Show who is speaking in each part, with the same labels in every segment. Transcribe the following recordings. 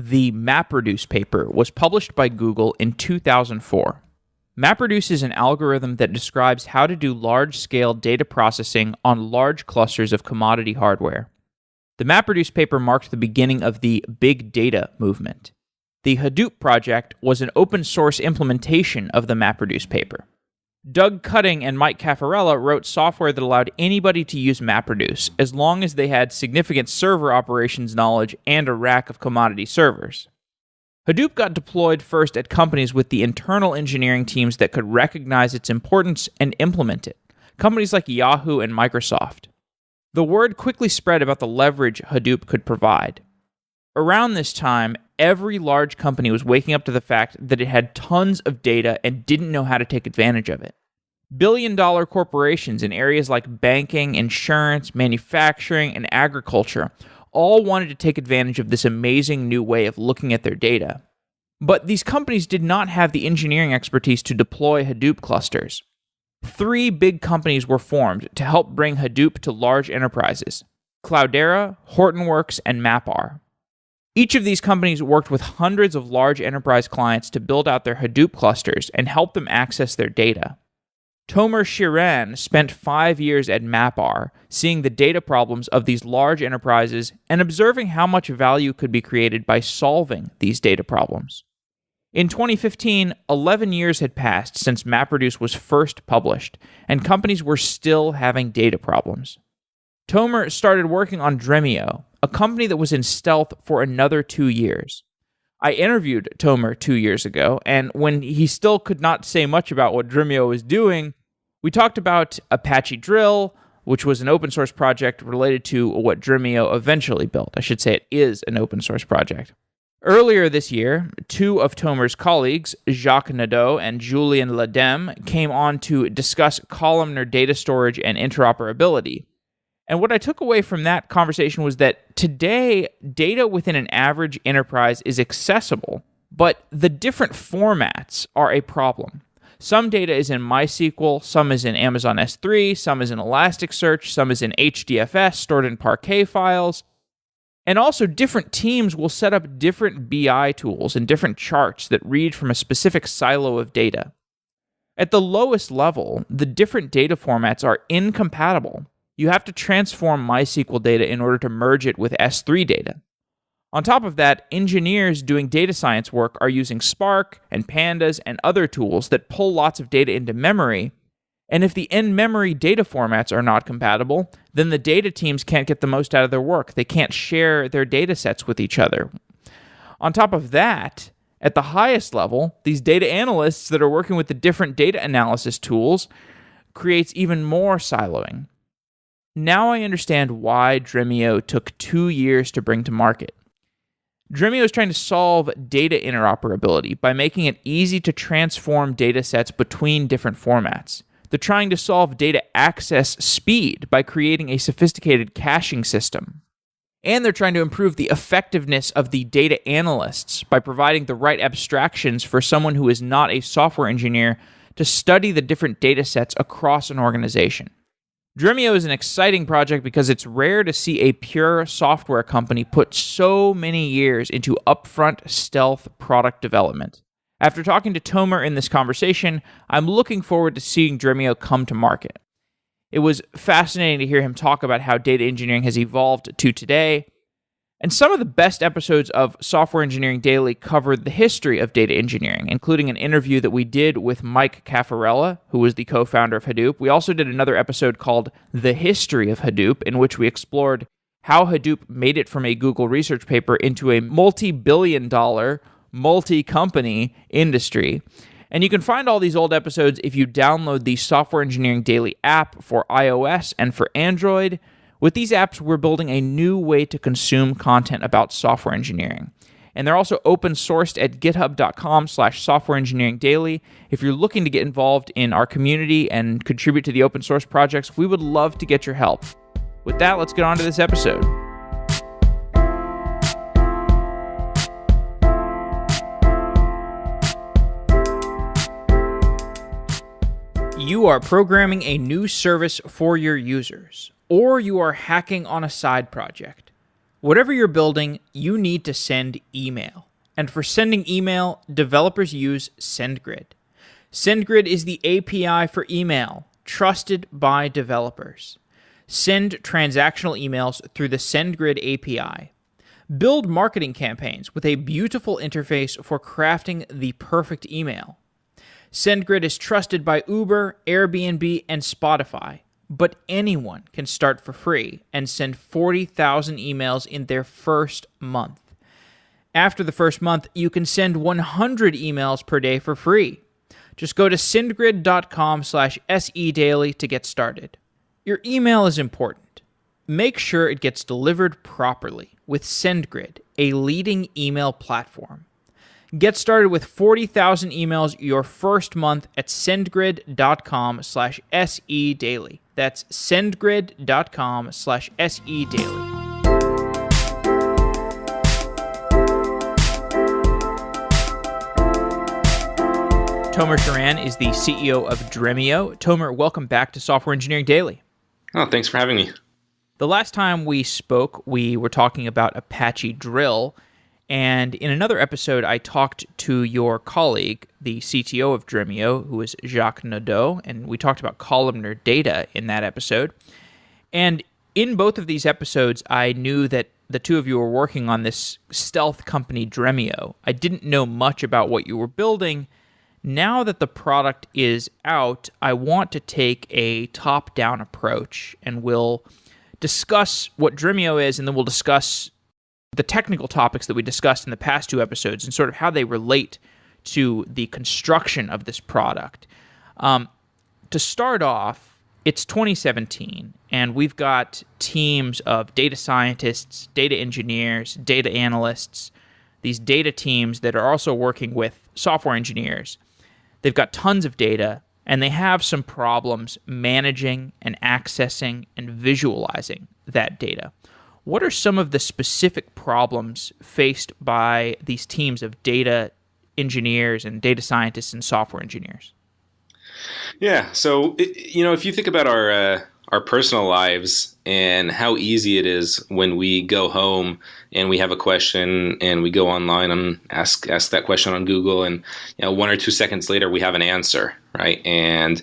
Speaker 1: The MapReduce paper was published by Google in 2004. MapReduce is an algorithm that describes how to do large-scale data processing on large clusters of commodity hardware. The MapReduce paper marked the beginning of the big data movement. The Hadoop project was an open-source implementation of the MapReduce paper. Cutting and Mike Cafarella wrote software that allowed anybody to use MapReduce as long as they had significant server operations knowledge and a rack of commodity servers. Hadoop got deployed first at companies with the internal engineering teams that could recognize its importance and implement it, companies like Yahoo and Microsoft. The word quickly spread about the leverage Hadoop could provide. Around this time, every large company was waking up to the fact that it had tons of data and didn't know how to take advantage of it. Billion-dollar corporations in areas like banking, insurance, manufacturing, and agriculture all wanted to take advantage of this amazing new way of looking at their data. But these companies did not have the engineering expertise to deploy Hadoop clusters. 3 big companies were formed to help bring Hadoop to large enterprises: Cloudera, Hortonworks, and MapR. Each of these companies worked with hundreds of large enterprise clients to build out their Hadoop clusters and help them access their data. Tomer Shiran spent 5 years at MapR, seeing the data problems of these large enterprises and observing how much value could be created by solving these data problems. In 2015, 11 years had passed since MapReduce was first published, and companies were still having data problems. Tomer started working on Dremio, a company that was in stealth for another 2 years. I interviewed Tomer 2 years ago, and when he still could not say much about what Dremio was doing, we talked about Apache Drill, which was an open source project related to what Dremio eventually built. I should say it is an open source project. Earlier this year, 2 of Tomer's colleagues, Jacques Nadeau and Julien Ledem, came on to discuss columnar data storage and interoperability. And what I took away from that conversation was that today, data within an average enterprise is accessible, but the different formats are a problem. Some data is in MySQL, some is in Amazon S3, some is in Elasticsearch, some is in HDFS stored in Parquet files. And also, different teams will set up different BI tools and different charts that read from a specific silo of data. At the lowest level, the different data formats are incompatible. You have to transform MySQL data in order to merge it with S3 data. On top of that, engineers doing data science work are using Spark and Pandas and other tools that pull lots of data into memory. And if the in-memory data formats are not compatible, then the data teams can't get the most out of their work. They can't share their data sets with each other. On top of that, at the highest level, these data analysts that are working with the different data analysis tools creates even more siloing. Now I understand why Dremio took 2 years to bring to market. Dremio is trying to solve data interoperability by making it easy to transform data sets between different formats. They're trying to solve data access speed by creating a sophisticated caching system. And they're trying to improve the effectiveness of the data analysts by providing the right abstractions for someone who is not a software engineer to study the different data sets across an organization. Dremio is an exciting project because it's rare to see a pure software company put so many years into upfront stealth product development. After talking to Tomer in this conversation, I'm looking forward to seeing Dremio come to market. It was fascinating to hear him talk about how data engineering has evolved to today. And some of the best episodes of Software Engineering Daily covered the history of data engineering, including an interview that we did with Mike Cafarella, who was the co-founder of Hadoop. We also did another episode called The History of Hadoop, in which we explored how Hadoop made it from a Google research paper into a multi-billion-dollar, multi-company industry. And you can find all these old episodes if you download the Software Engineering Daily app for iOS and for Android. With these apps, we're building a new way to consume content about software engineering. And they're also open sourced at github.com/softwareengineeringdaily. If you're looking to get involved in our community and contribute to the open source projects, we would love to get your help. With that, let's get on to this episode. You are programming a new service for your users, or you are hacking on a side project. Whatever you're building, you need to send email. And for sending email, developers use SendGrid. SendGrid is the API for email, trusted by developers. Send transactional emails through the SendGrid API. Build marketing campaigns with a beautiful interface for crafting the perfect email. SendGrid is trusted by Uber, Airbnb, and Spotify, but anyone can start for free and send 40,000 emails in their first month. After the first month, you can send 100 emails per day for free. Just go to sendgrid.com/sedaily to get started. Your email is important. Make sure it gets delivered properly with SendGrid, a leading email platform. Get started with 40,000 emails your first month at sendgrid.com/sedaily. That's sendgrid.com/sedaily. Tomer Shiran is the CEO of Dremio. Tomer, welcome back to Software Engineering Daily.
Speaker 2: Oh, thanks for having me.
Speaker 1: The last time we spoke, we were talking about Apache Drill, and in another episode, I talked to your colleague, the CTO of Dremio, who is Jacques Nadeau, and we talked about Columnar Data in that episode. And in both of these episodes, I knew that the two of you were working on this stealth company, Dremio. I didn't know much about what you were building. Now that the product is out, I want to take a top-down approach, and we'll discuss what Dremio is, and then we'll discuss the technical topics that we discussed in the past two episodes and sort of how they relate to the construction of this product. To start off, it's 2017, and we've got teams of data scientists, data engineers, data analysts, these data teams that are also working with software engineers. They've got tons of data, and they have some problems managing and accessing and visualizing that data. What are some of the specific problems faced by these teams of data engineers and data scientists and software engineers?
Speaker 2: Yeah, so if you think about our personal lives and how easy it is when we go home and we have a question and we go online and ask that question on Google, and 1 or 2 seconds later we have an answer, right? And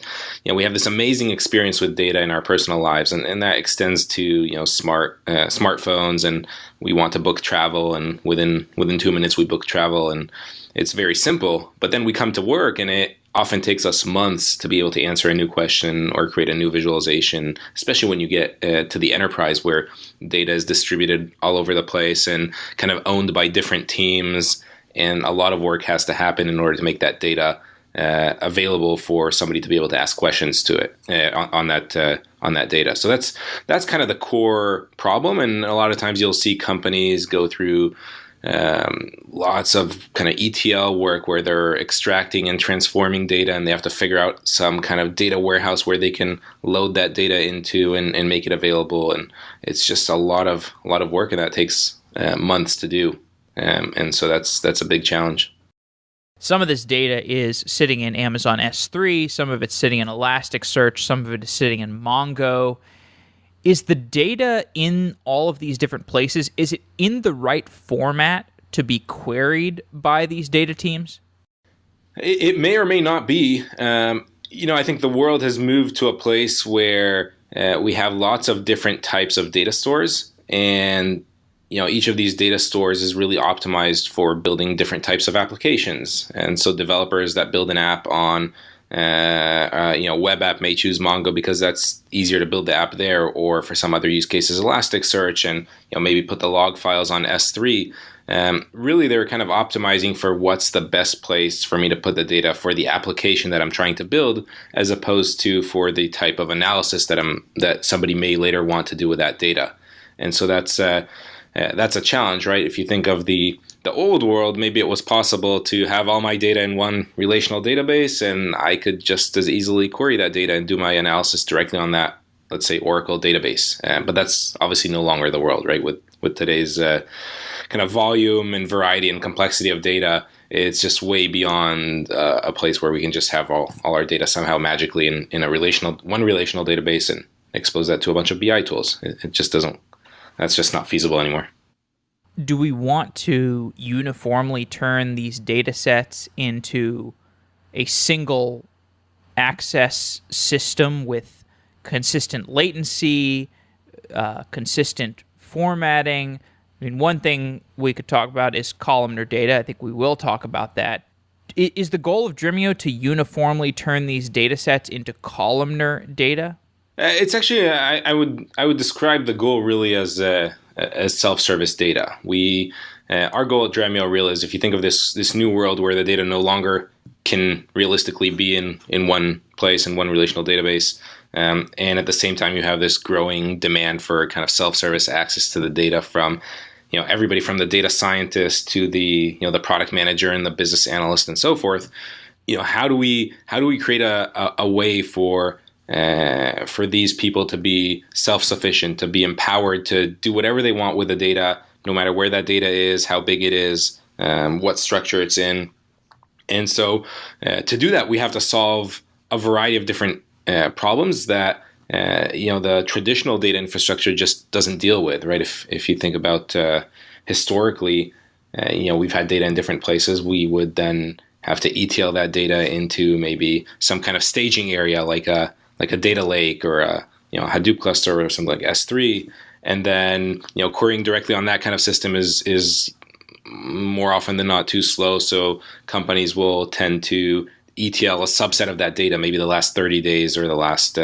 Speaker 2: we have this amazing experience with data in our personal lives, and that extends to smartphones, and we want to book travel, and within 2 minutes we book travel, and it's very simple. But then we come to work, and it often takes us months to be able to answer a new question or create a new visualization, especially when you get to the enterprise where data is distributed all over the place and kind of owned by different teams, and a lot of work has to happen in order to make that data available for somebody to be able to ask questions to it on that data. So that's kind of the core problem, and a lot of times you'll see companies go through lots of kind of ETL work where they're extracting and transforming data, and they have to figure out some kind of data warehouse where they can load that data into and make it available. And it's just a lot of work, and that takes months to do. And so that's a big challenge.
Speaker 1: Some of this data is sitting in Amazon S3, some of it's sitting in Elasticsearch, some of it is sitting in Mongo. Is the data in all of these different places, is it in the right format to be queried by these data teams?
Speaker 2: It may or may not be. I think the world has moved to a place where we have lots of different types of data stores, and each of these data stores is really optimized for building different types of applications. And so developers that build an app on web app may choose Mongo because that's easier to build the app there, or for some other use cases, Elasticsearch, and maybe put the log files on S3. Really, they're kind of optimizing for what's the best place for me to put the data for the application that I'm trying to build, as opposed to for the type of analysis that somebody may later want to do with that data. And so that's a challenge, right? If you think of the old world, maybe it was possible to have all my data in one relational database, and I could just as easily query that data and do my analysis directly on that, let's say, Oracle database. But that's obviously no longer the world, right? With today's kind of volume and variety and complexity of data, it's just way beyond a place where we can just have all our data somehow magically in one relational database and expose that to a bunch of BI tools. It just doesn't. That's just not feasible anymore.
Speaker 1: do we want to uniformly turn these data sets into a single access system with consistent latency, consistent formatting? I mean, one thing we could talk about is columnar data. I think we will talk about that. Is the goal of Dremio to uniformly turn these data sets into columnar data?
Speaker 2: It's actually I would describe the goal really as self-service data. Our goal at Dremio really is, if you think of this new world where the data no longer can realistically be in one place, in one relational database, and at the same time you have this growing demand for kind of self-service access to the data from everybody from the data scientist to the the product manager and the business analyst and so forth. How do we create a way for these people to be self-sufficient, to be empowered to do whatever they want with the data, no matter where that data is, how big it is, what structure it's in. And so to do that, we have to solve a variety of different problems that the traditional data infrastructure just doesn't deal with, right? If you think about historically, we've had data in different places. We would then have to ETL that data into maybe some kind of staging area, like a data lake or a Hadoop cluster or something like S3, and then querying directly on that kind of system is more often than not too slow. So companies will tend to ETL a subset of that data, maybe the last 30 days or the last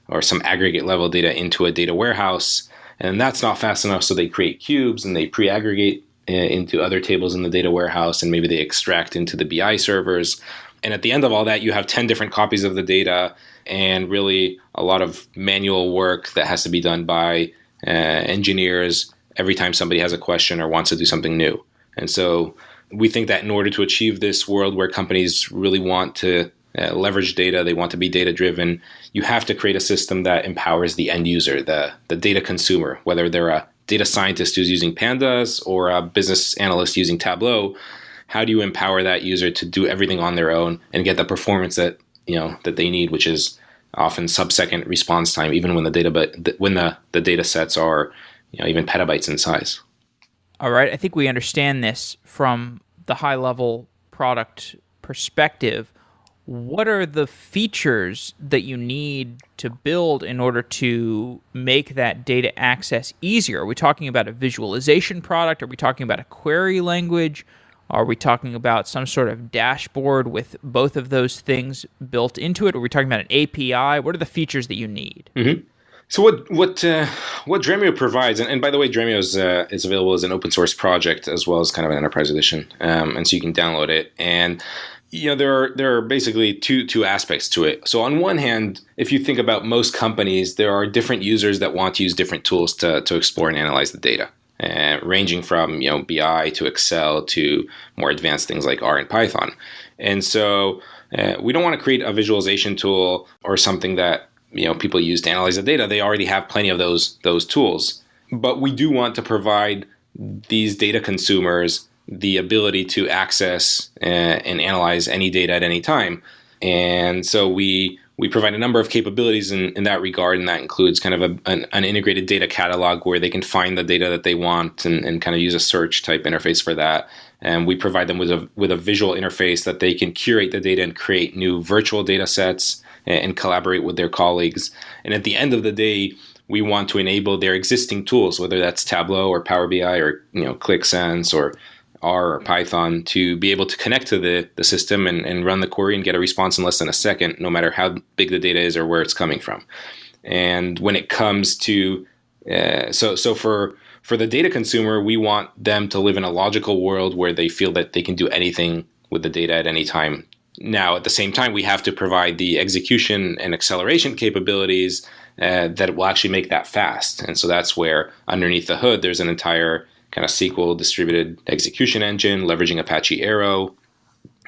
Speaker 2: or some aggregate level data into a data warehouse, and that's not fast enough. So they create cubes and they pre-aggregate into other tables in the data warehouse, and maybe they extract into the BI servers. And at the end of all that, you have 10 different copies of the data, and really a lot of manual work that has to be done by engineers every time somebody has a question or wants to do something new. And so we think that in order to achieve this world where companies really want to leverage data, they want to be data-driven, you have to create a system that empowers the end user, the data consumer, whether they're a data scientist who's using Pandas or a business analyst using Tableau. How do you empower that user to do everything on their own and get the performance that that they need, which is often sub-second response time, even when the data sets are even petabytes in size.
Speaker 1: All right, I think we understand this from the high-level product perspective. What are the features that you need to build in order to make that data access easier? Are we talking about a visualization product? Are we talking about a query language? Are we talking about some sort of dashboard with both of those things built into it? Are we talking about an API? What are the features that you need?
Speaker 2: Mm-hmm. So what Dremio provides, and by the way, Dremio is available as an open source project as well as kind of an enterprise edition, and so you can download it. And there are basically two aspects to it. So on one hand, if you think about most companies, there are different users that want to use different tools to explore and analyze the data, ranging from BI to Excel to more advanced things like R and Python. And so we don't want to create a visualization tool or something that people use to analyze the data. They already have plenty of those tools. But we do want to provide these data consumers the ability to access and analyze any data at any time. And so we provide a number of capabilities in that regard, and that includes kind of an integrated data catalog where they can find the data that they want and kind of use a search type interface for that. And we provide them with a visual interface that they can curate the data and create new virtual data sets and collaborate with their colleagues. And at the end of the day, we want to enable their existing tools, whether that's Tableau or Power BI or ClickSense or R or Python, to be able to connect to the system and run the query and get a response in less than a second, no matter how big the data is or where it's coming from. And when it comes to so for the data consumer, we want them to live in a logical world where they feel that they can do anything with the data at any time. Now, at the same time, we have to provide the execution and acceleration capabilities that will actually make that fast. And so that's where underneath the hood, there's an entire kind of SQL distributed execution engine leveraging Apache Arrow.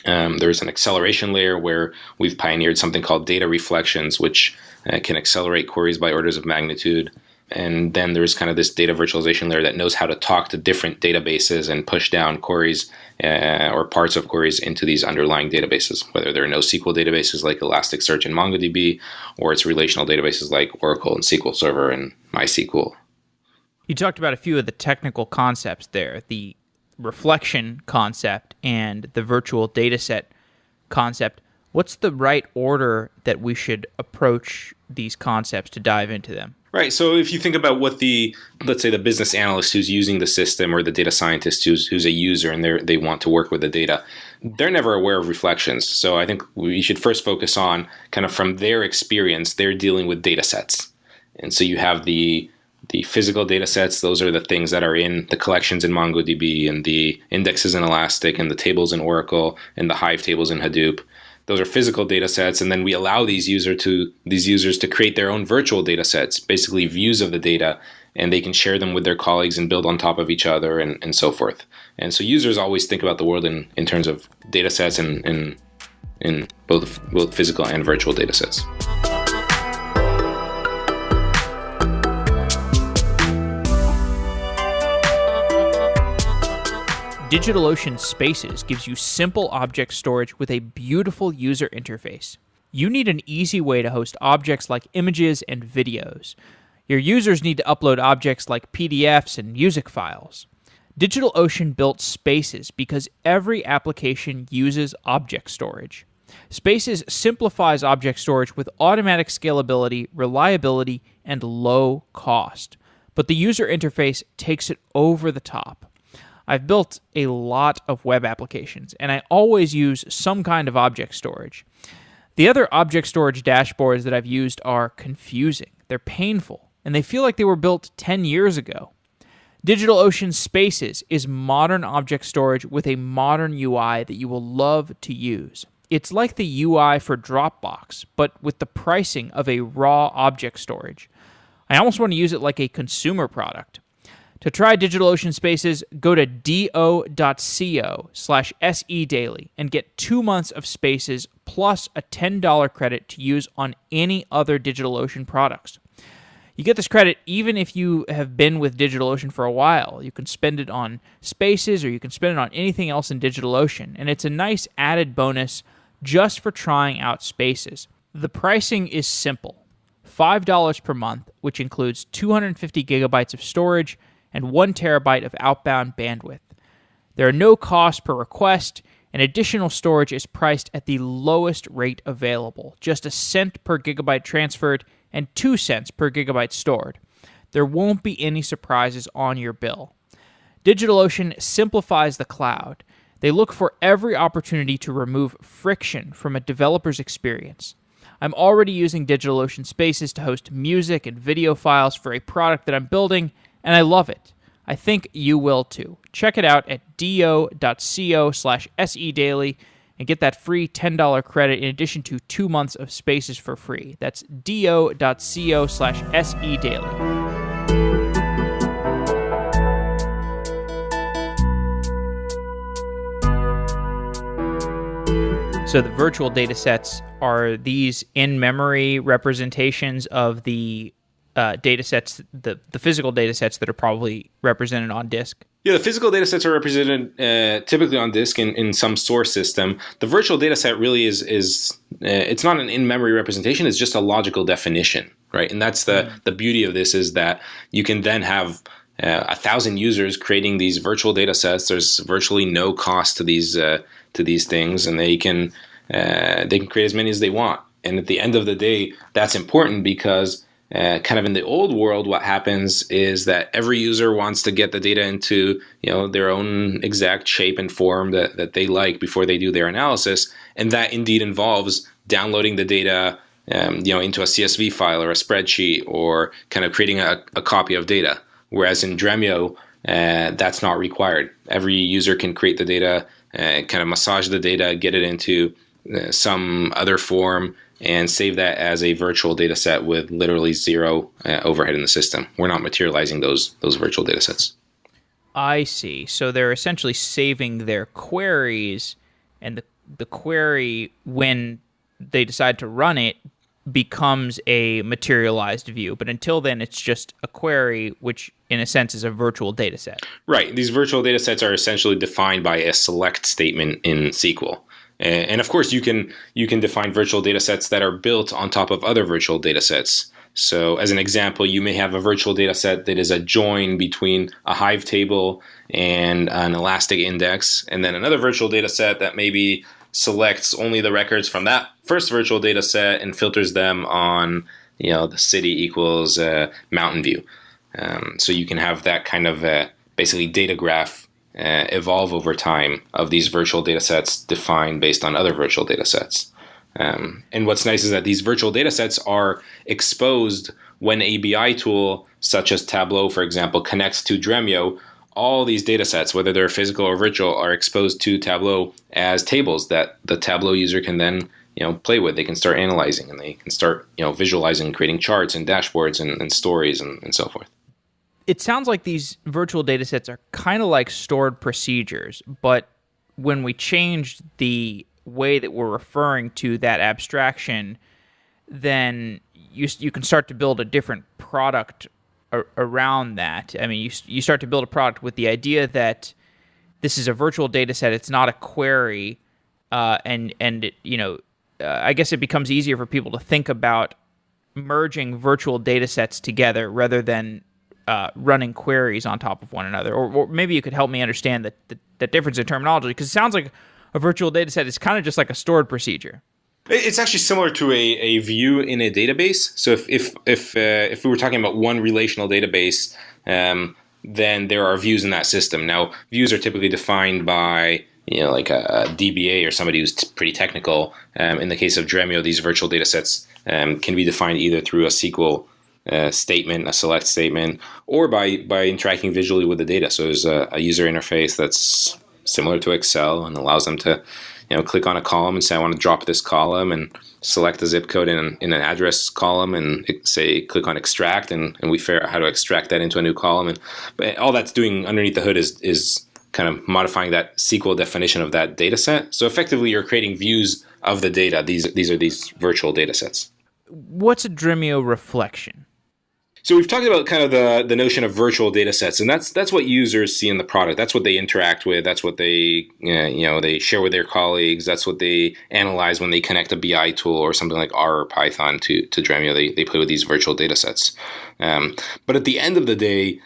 Speaker 2: There's an acceleration layer where we've pioneered something called data reflections, which can accelerate queries by orders of magnitude. And then there's kind of this data virtualization layer that knows how to talk to different databases and push down queries or parts of queries into these underlying databases, whether they're NoSQL databases like Elasticsearch and MongoDB, or it's relational databases like Oracle and SQL Server and MySQL.
Speaker 1: You talked about a few of the technical concepts there, the reflection concept and the virtual dataset concept. What's the right order that we should approach these concepts to dive into them?
Speaker 2: Right. So if you think about what let's say the business analyst who's using the system or the data scientist who's a user and they want to work with the data, they're never aware of reflections. So I think we should first focus on kind of from their experience, they're dealing with data sets. And so you have the physical data sets. Those are the things that are in the collections in MongoDB and the indexes in Elastic and the tables in Oracle and the Hive tables in Hadoop. Those are physical data sets, and then we allow these users to create their own virtual data sets, basically views of the data, and they can share them with their colleagues and build on top of each other and so forth. And so users always think about the world in terms of data sets and in both physical and virtual data sets.
Speaker 1: DigitalOcean Spaces gives you simple object storage with a beautiful user interface. You need an easy way to host objects like images and videos. Your users need to upload objects like PDFs and music files. DigitalOcean built Spaces because every application uses object storage. Spaces simplifies object storage with automatic scalability, reliability, and low cost. But the user interface takes it over the top. I've built a lot of web applications, and I always use some kind of object storage. The other object storage dashboards that I've used are confusing, they're painful, and they feel like they were built 10 years ago. DigitalOcean Spaces is modern object storage with a modern UI that you will love to use. It's like the UI for Dropbox, but with the pricing of a raw object storage. I almost want to use it like a consumer product. To try DigitalOcean Spaces, go to do.co/sedaily and get 2 months of Spaces plus a $10 credit to use on any other DigitalOcean products. You get this credit even if you have been with DigitalOcean for a while. You can spend it on Spaces or you can spend it on anything else in DigitalOcean, and it's a nice added bonus just for trying out Spaces. The pricing is simple. $5 per month, which includes 250 gigabytes of storage and 1 terabyte of outbound bandwidth. There are no costs per request, and additional storage is priced at the lowest rate available, just a cent per gigabyte transferred and 2 cents per gigabyte stored. There won't be any surprises on your bill. DigitalOcean simplifies the cloud. They look for every opportunity to remove friction from a developer's experience. I'm already using DigitalOcean Spaces to host music and video files for a product that I'm building, and I love it. I think you will too. Check it out at do.co/sedaily and get that free $10 credit in addition to 2 months of Spaces for free. That's do.co/sedaily. So the virtual data sets are these in-memory representations of the data sets, the physical data sets that are probably represented on disk?
Speaker 2: Yeah, the physical data sets are represented typically on disk in some source system. The virtual data set really is it's not an in-memory representation, it's just a logical definition, right? And that's the beauty of this, is that you can then have 1,000 users creating these virtual data sets. There's virtually no cost to these things, and they can create as many as they want. And at the end of the day, that's important because kind of in the old world, what happens is that every user wants to get the data into their own exact shape and form that they like before they do their analysis, and that indeed involves downloading the data into a CSV file or a spreadsheet, or kind of creating a copy of data. Whereas in Dremio, that's not required. Every user can create the data, kind of massage the data, get it into some other form, and save that as a virtual data set with literally zero overhead in the system. We're not materializing those virtual data sets.
Speaker 1: I see. So they're essentially saving their queries, and the query, when they decide to run it, becomes a materialized view. But until then, it's just a query, which in a sense is a virtual data set.
Speaker 2: Right. These virtual data sets are essentially defined by a select statement in SQL. And of course, you can define virtual data sets that are built on top of other virtual data sets. So as an example, you may have a virtual data set that is a join between a Hive table and an Elastic index, and then another virtual data set that maybe selects only the records from that first virtual data set and filters them on, the city equals Mountain View. So you can have that kind of basically data graph evolve over time of these virtual data sets defined based on other virtual data sets. And what's nice is that these virtual data sets are exposed when a BI tool, such as Tableau, for example, connects to Dremio. All these data sets, whether they're physical or virtual, are exposed to Tableau as tables that the Tableau user can then play with. They can start analyzing, and they can start visualizing, creating charts and dashboards and stories and so forth.
Speaker 1: It sounds like these virtual data sets are kind of like stored procedures, but when we changed the way that we're referring to that abstraction, then you can start to build a different product around that. I mean, you start to build a product with the idea that this is a virtual data set. It's not a query, and I guess it becomes easier for people to think about merging virtual data sets together rather than running queries on top of one another. Or maybe you could help me understand the difference in terminology, because it sounds like a virtual data set is kind of just like a stored procedure.
Speaker 2: It's actually similar to a view in a database. So if we were talking about one relational database, then there are views in that system. Now, views are typically defined by like a DBA or somebody who's pretty technical. In the case of Dremio, these virtual data sets can be defined either through a SQL statement, a select statement, or by interacting visually with the data. So there's a user interface that's similar to Excel and allows them to click on a column and say, I want to drop this column, and select a zip code in an address column, and say, click on extract, and we figure out how to extract that into a new column. But all that's doing underneath the hood is kind of modifying that SQL definition of that data set. So effectively, you're creating views of the data. These are these virtual data sets.
Speaker 1: What's a Dremio reflection?
Speaker 2: So we've talked about kind of the notion of virtual data sets, and that's what users see in the product. That's what they interact with. That's what they they share with their colleagues. That's what they analyze when they connect a BI tool or something like R or Python to Dremio. They play with these virtual data sets. But at the end of the day,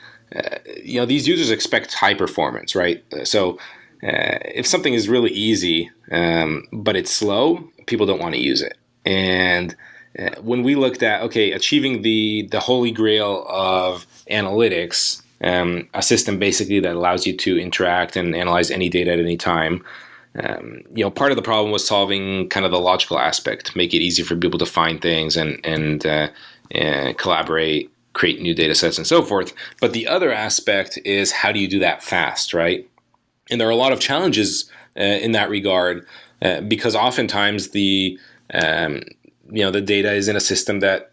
Speaker 2: these users expect high performance, right? So if something is really easy but it's slow, people don't want to use it. And when we looked at, achieving the holy grail of analytics, a system basically that allows you to interact and analyze any data at any time, part of the problem was solving kind of the logical aspect, make it easy for people to find things and collaborate, create new data sets and so forth. But the other aspect is, how do you do that fast, right? And there are a lot of challenges in that regard, because oftentimes the data is in a system that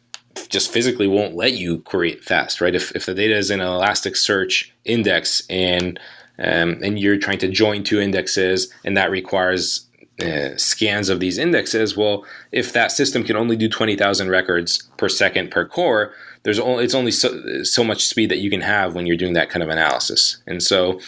Speaker 2: just physically won't let you query it fast, right? If the data is in an Elasticsearch index and you're trying to join two indexes, and that requires scans of these indexes, well, if that system can only do 20,000 records per second per core, it's only so much speed that you can have when you're doing that kind of analysis. And so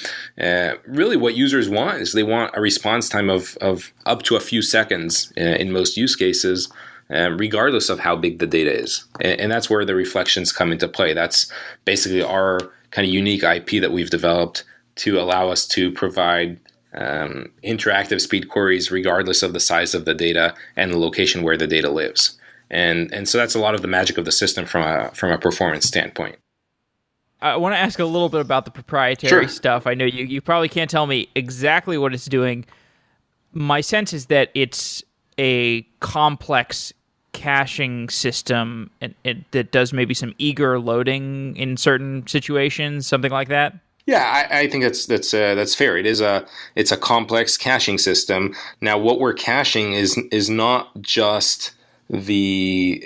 Speaker 2: really what users want is they want a response time of up to a few seconds in most use cases, regardless of how big the data is. And that's where the reflections come into play. That's basically our kind of unique IP that we've developed to allow us to provide interactive speed queries regardless of the size of the data and the location where the data lives. And so that's a lot of the magic of the system from a performance standpoint.
Speaker 1: I want to ask a little bit about the proprietary stuff. I know you probably can't tell me exactly what it's doing. My sense is that it's a complex caching system that does maybe some eager loading in certain situations, something like that.
Speaker 2: Yeah, I think that's fair. It's a complex caching system. Now, what we're caching is not just a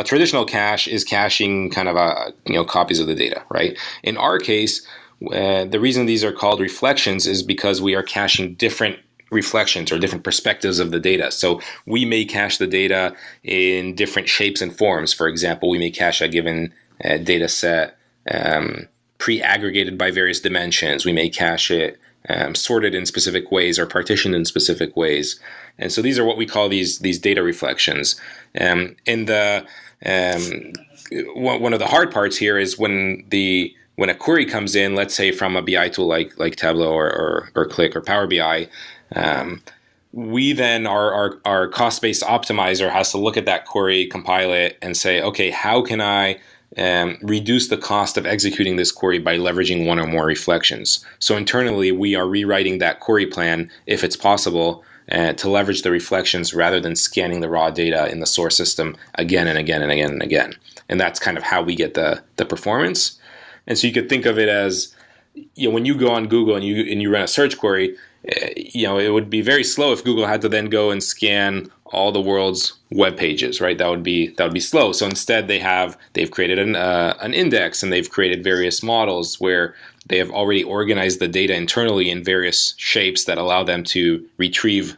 Speaker 2: traditional cache is caching kind of copies of the data, right? In our case, the reason these are called reflections is because we are caching different reflections or different perspectives of the data. So we may cache the data in different shapes and forms. For example, we may cache a given data set pre-aggregated by various dimensions. We may cache it sorted in specific ways or partitioned in specific ways. And so these are what we call these data reflections. And the one of the hard parts here is when a query comes in, let's say from a BI tool like Tableau or Qlik or Power BI, we then our cost-based optimizer has to look at that query, compile it, and say, okay, how can I reduce the cost of executing this query by leveraging one or more reflections? So internally, we are rewriting that query plan, if it's possible, to leverage the reflections rather than scanning the raw data in the source system again and again and again and again. And that's kind of how we get the performance. And so you could think of it as, when you go on Google and you run a search query, it would be very slow if Google had to then go and scan all the world's web pages, right? That would be slow. So instead, they've created an index, and they've created various models where they have already organized the data internally in various shapes that allow them to retrieve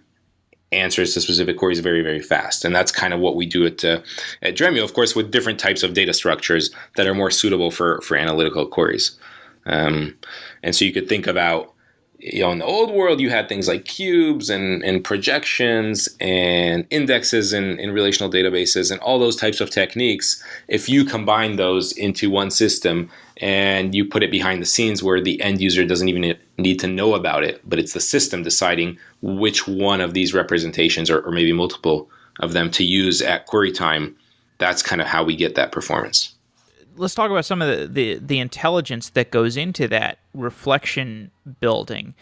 Speaker 2: answers to specific queries very, very fast. And that's kind of what we do at Dremio, of course, with different types of data structures that are more suitable for analytical queries. And so you could think about, in the old world, you had things like cubes and projections and indexes in relational databases and all those types of techniques. If you combine those into one system and you put it behind the scenes where the end user doesn't even need to know about it, but it's the system deciding which one of these representations or maybe multiple of them to use at query time, that's kind of how we get that performance.
Speaker 1: Let's talk about some of the intelligence that goes into that reflection building.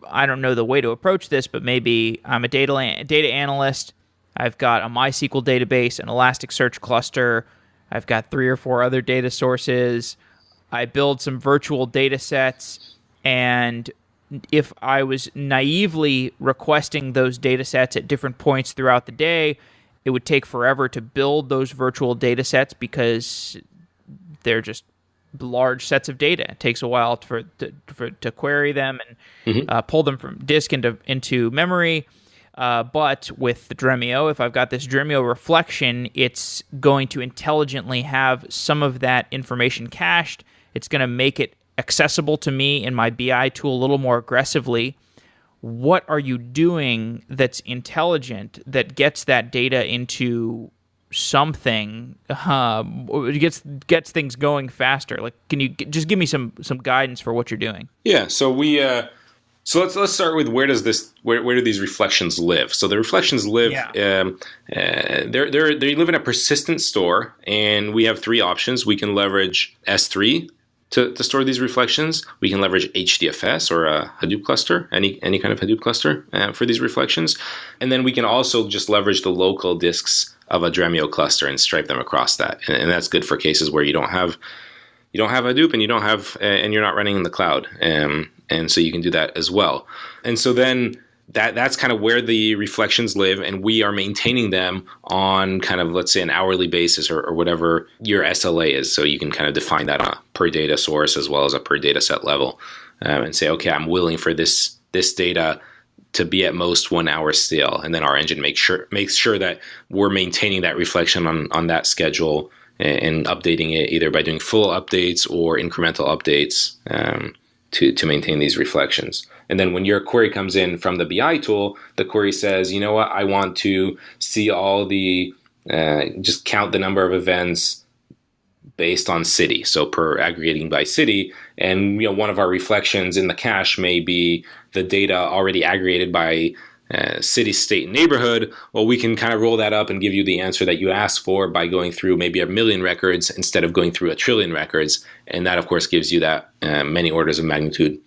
Speaker 1: I don't know the way to approach this, but maybe I'm a data analyst. I've got a MySQL database, an Elasticsearch cluster. I've got 3 or 4 other data sources. I build some virtual data sets, and if I was naively requesting those data sets at different points throughout the day, it would take forever to build those virtual data sets because they're just large sets of data. It takes a while to query them and pull them from disk into memory. But with the Dremio, if I've got this Dremio reflection, it's going to intelligently have some of that information cached. It's going to make it accessible to me in my BI tool a little more aggressively. What are you doing that's intelligent that gets that data into something, gets things going faster? Like, can you just give me some guidance for what you're doing?
Speaker 2: Yeah. So let's start with where do these reflections live? So the reflections live. Yeah. They live in a persistent store, and we have 3 options. We can leverage S3 to store these reflections. We can leverage HDFS or a Hadoop cluster, any kind of Hadoop cluster for these reflections, and then we can also just leverage the local disks of a Dremio cluster and stripe them across that. And that's good for cases where you don't have Hadoop and you're not running in the cloud. And so you can do that as well. And so then that's kind of where the reflections live, and we are maintaining them on kind of, let's say, an hourly basis or whatever your SLA is. So you can kind of define that on a per data source as well as a per data set level, and say, okay, I'm willing for this data to be at most 1 hour stale. And then our engine makes sure that we're maintaining that reflection on that schedule and updating it either by doing full updates or incremental updates to maintain these reflections. And then when your query comes in from the BI tool, the query says, you know what, I want to see all the, just count the number of events based on city. So per aggregating by city. And one of our reflections in the cache may be the data already aggregated by city, state, and neighborhood. Well, we can kind of roll that up and give you the answer that you asked for by going through maybe 1 million records instead of going through 1 trillion records. And that, of course, gives you that many orders of magnitude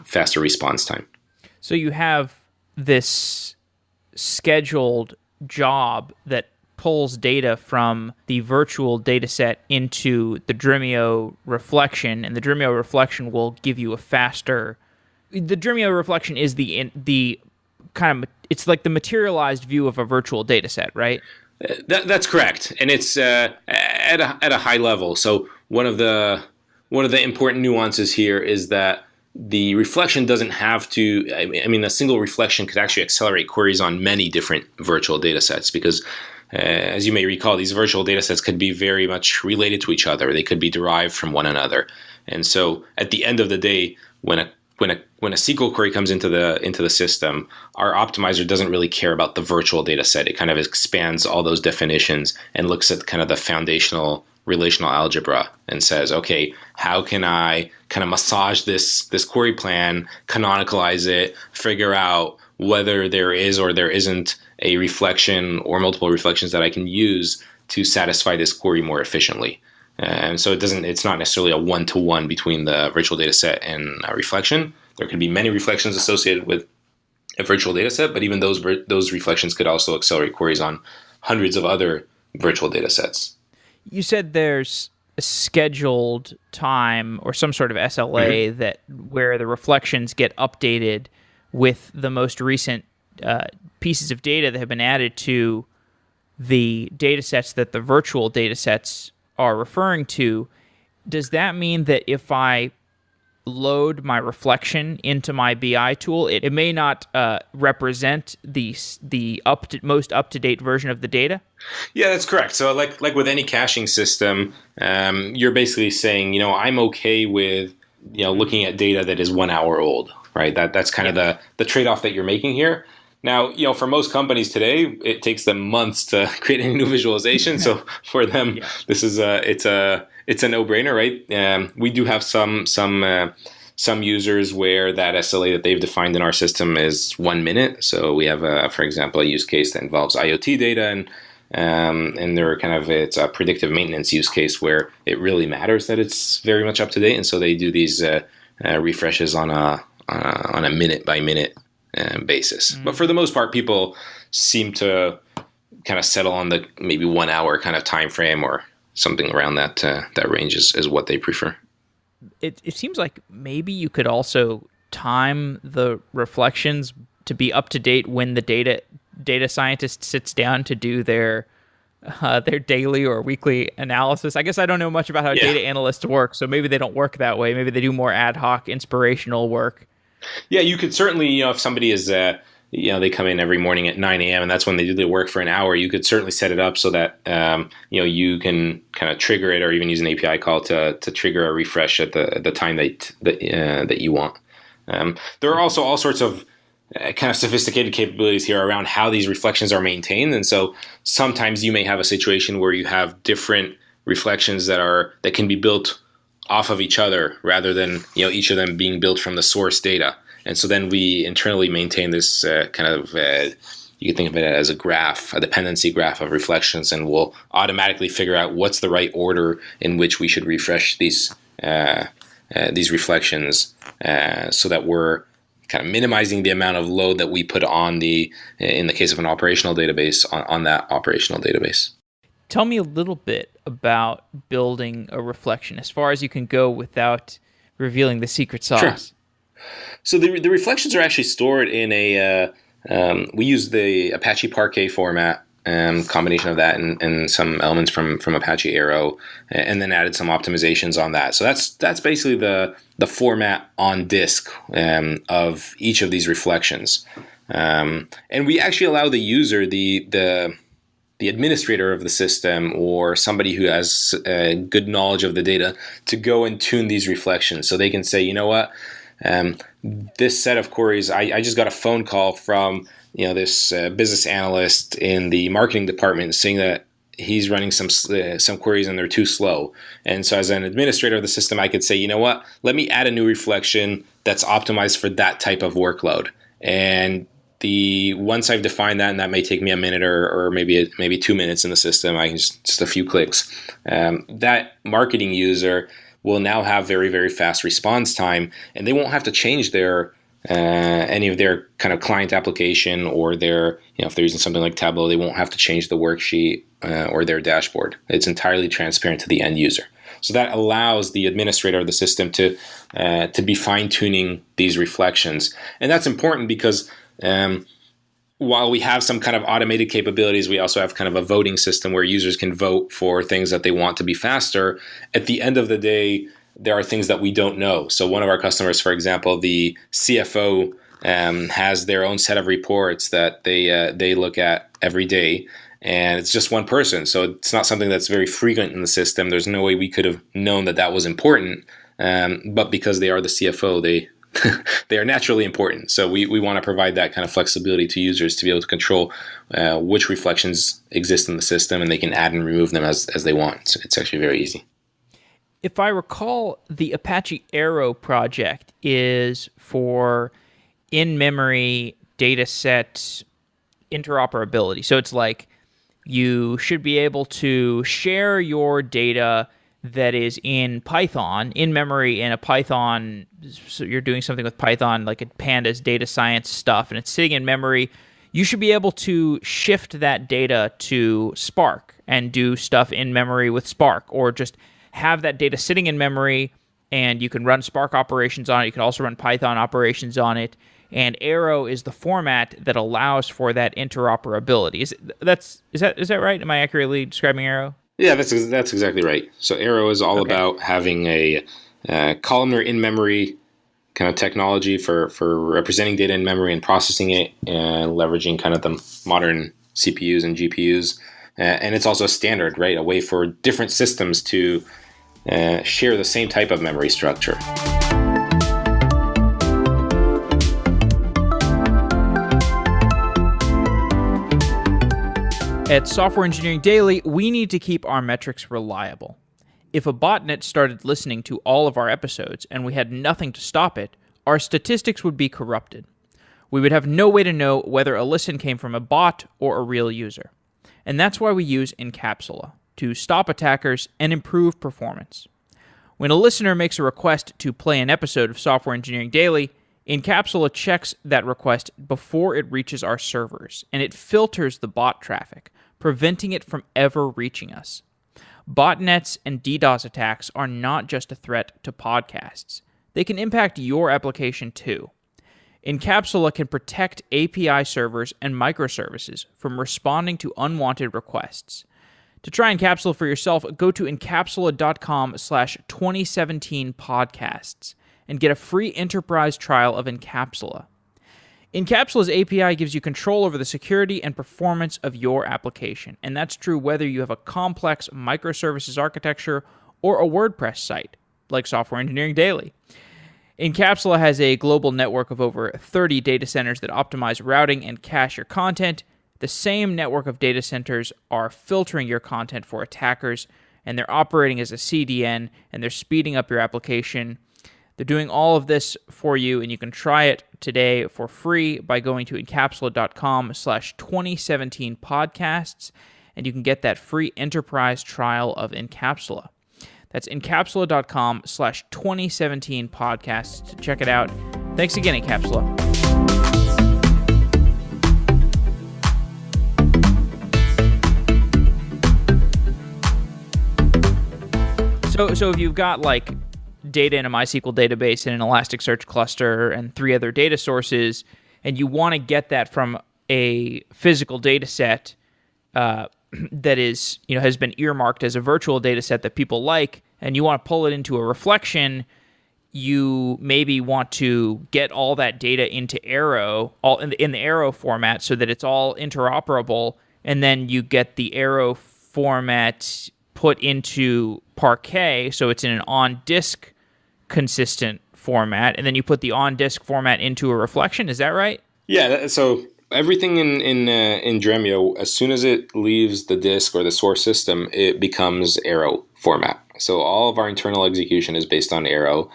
Speaker 2: faster response time.
Speaker 1: So you have this scheduled job that pulls data from the virtual data set into the Dremio reflection, and the Dremio reflection will give you a faster... The Dremio reflection is the kind of... It's like the materialized view of a virtual data set, right?
Speaker 2: That's correct. And it's at a high level. So one of the important nuances here is that the reflection doesn't have to, I mean, a single reflection could actually accelerate queries on many different virtual data sets because, as you may recall, these virtual data sets could be very much related to each other. They could be derived from one another. And so at the end of the day, when when a SQL query comes into the system, our optimizer doesn't really care about the virtual data set. It kind of expands all those definitions and looks at kind of the foundational relational algebra and says, okay, how can I kind of massage this query plan, canonicalize it, figure out whether there is or there isn't a reflection or multiple reflections that I can use to satisfy this query more efficiently. And so it's not necessarily a one-to-one between the virtual data set and a reflection. There can be many reflections associated with a virtual data set, but even those reflections could also accelerate queries on hundreds of other virtual data sets.
Speaker 1: You said there's a scheduled time or some sort of SLA that where the reflections get updated with the most recent pieces of data that have been added to the data sets that the virtual data sets are referring to. Does that mean that if I load my reflection into my BI tool, it may not represent the most up-to-date version of the data?
Speaker 2: Yeah, that's correct. So like with any caching system, you're basically saying, I'm okay with, looking at data that is 1 hour old, right? That's kind of the trade-off that you're making here. Now, for most companies today, it takes them months to create a new visualization. So for them, this is it's a no-brainer, right? We do have some users where that SLA that they've defined in our system is 1 minute. So we have, for example, a use case that involves IoT data, and it's a predictive maintenance use case where it really matters that it's very much up to date, and so they do these refreshes on a minute by minute basis. But for the most part, people seem to kind of settle on the maybe 1 hour kind of time frame or something around that range is what they prefer.
Speaker 1: It seems like maybe you could also time the reflections to be up to date when the data scientist sits down to do their daily or weekly analysis. I guess I don't know much about how data analysts work, so maybe they don't work that way. Maybe they do more ad hoc, inspirational work.
Speaker 2: Yeah, you could certainly, if somebody is, they come in every morning at 9 a.m. and that's when they do their work for an hour, you could certainly set it up so that, you can kind of trigger it or even use an API call to trigger a refresh at the time that you want. There are also all sorts of kind of sophisticated capabilities here around how these reflections are maintained. And so sometimes you may have a situation where you have different reflections that can be built off of each other rather than each of them being built from the source data. And so then we internally maintain this you can think of it as a graph, a dependency graph of reflections, and we'll automatically figure out what's the right order in which we should refresh these reflections so that we're kind of minimizing the amount of load that we put on in the case of an operational database, on that operational database.
Speaker 1: Tell me a little bit about building a reflection, as far as you can go without revealing the secret sauce.
Speaker 2: Sure. So the reflections are actually stored in we use the Apache Parquet format, combination of that and some elements from Apache Arrow, and then added some optimizations on that. So that's basically the format on disk of each of these reflections. And we actually allow the user, the administrator of the system or somebody who has good knowledge of the data to go and tune these reflections. So they can say, this set of queries, I just got a phone call from this business analyst in the marketing department saying that he's running some queries and they're too slow. And so as an administrator of the system, I could say, let me add a new reflection that's optimized for that type of workload. And once I've defined that, and that may take me a minute or maybe 2 minutes in the system, I can just a few clicks. That marketing user will now have very, very fast response time, and they won't have to change any of their kind of client application or their, if they're using something like Tableau, they won't have to change the worksheet or their dashboard. It's entirely transparent to the end user. So that allows the administrator of the system to be fine-tuning these reflections. And that's important because while we have some kind of automated capabilities, we also have kind of a voting system where users can vote for things that they want to be faster. At the end of the day, there are things that we don't know. So one of our customers, for example, the CFO has their own set of reports that they look at every day, and it's just one person. So it's not something that's very frequent in the system. There's no way we could have known that was important. But because they are the CFO, they are naturally important. So we want to provide that kind of flexibility to users to be able to control which reflections exist in the system, and they can add and remove them as they want. So it's actually very easy.
Speaker 1: If I recall, the Apache Arrow project is for in-memory data set interoperability. So it's like you should be able to share your data that is in Python, in memory in a Python. So you're doing something with Python, like a Pandas data science stuff, and it's sitting in memory. You should be able to shift that data to Spark and do stuff in memory with Spark, or just have that data sitting in memory, and you can run Spark operations on it. You can also run Python operations on it. And Arrow is the format that allows for that interoperability. Is that right? Am I accurately describing Arrow?
Speaker 2: Yeah, that's exactly right. So Arrow is all about having a columnar in-memory kind of technology for representing data in memory and processing it, and leveraging kind of the modern CPUs and GPUs. And it's also a standard, right? A way for different systems to share the same type of memory structure.
Speaker 1: At Software Engineering Daily, we need to keep our metrics reliable. If a botnet started listening to all of our episodes and we had nothing to stop it, our statistics would be corrupted. We would have no way to know whether a listen came from a bot or a real user. And that's why we use Encapsula, to stop attackers and improve performance. When a listener makes a request to play an episode of Software Engineering Daily, Encapsula checks that request before it reaches our servers, and it filters the bot traffic, preventing it from ever reaching us. Botnets and DDoS attacks are not just a threat to podcasts. They can impact your application too. Encapsula can protect API servers and microservices from responding to unwanted requests. To try Encapsula for yourself, go to encapsula.com/2017podcasts and get a free enterprise trial of Encapsula. Encapsula's API gives you control over the security and performance of your application, and that's true whether you have a complex microservices architecture or a WordPress site, like Software Engineering Daily. Encapsula has a global network of over 30 data centers that optimize routing and cache your content. The same network of data centers are filtering your content for attackers, and they're operating as a CDN, and they're speeding up your application. They're doing all of this for you, and you can try it today for free by going to encapsula.com/2017podcasts, and you can get that free enterprise trial of Encapsula. That's encapsula.com/2017podcasts to check it out. Thanks again, Encapsula. So if you've got like data in a MySQL database and an Elasticsearch cluster and 3 other data sources, and you want to get that from a physical data set that is, has been earmarked as a virtual data set that people like, and you want to pull it into a reflection, you maybe want to get all that data into Arrow, all in the Arrow format, so that it's all interoperable, and then you get the Arrow format put into Parquet, so it's in an on-disk consistent format, and then you put the on-disk format into a reflection. Is that right?
Speaker 2: Yeah. So everything in Dremio, as soon as it leaves the disk or the source system, it becomes Arrow format. So all of our internal execution is based on Arrow,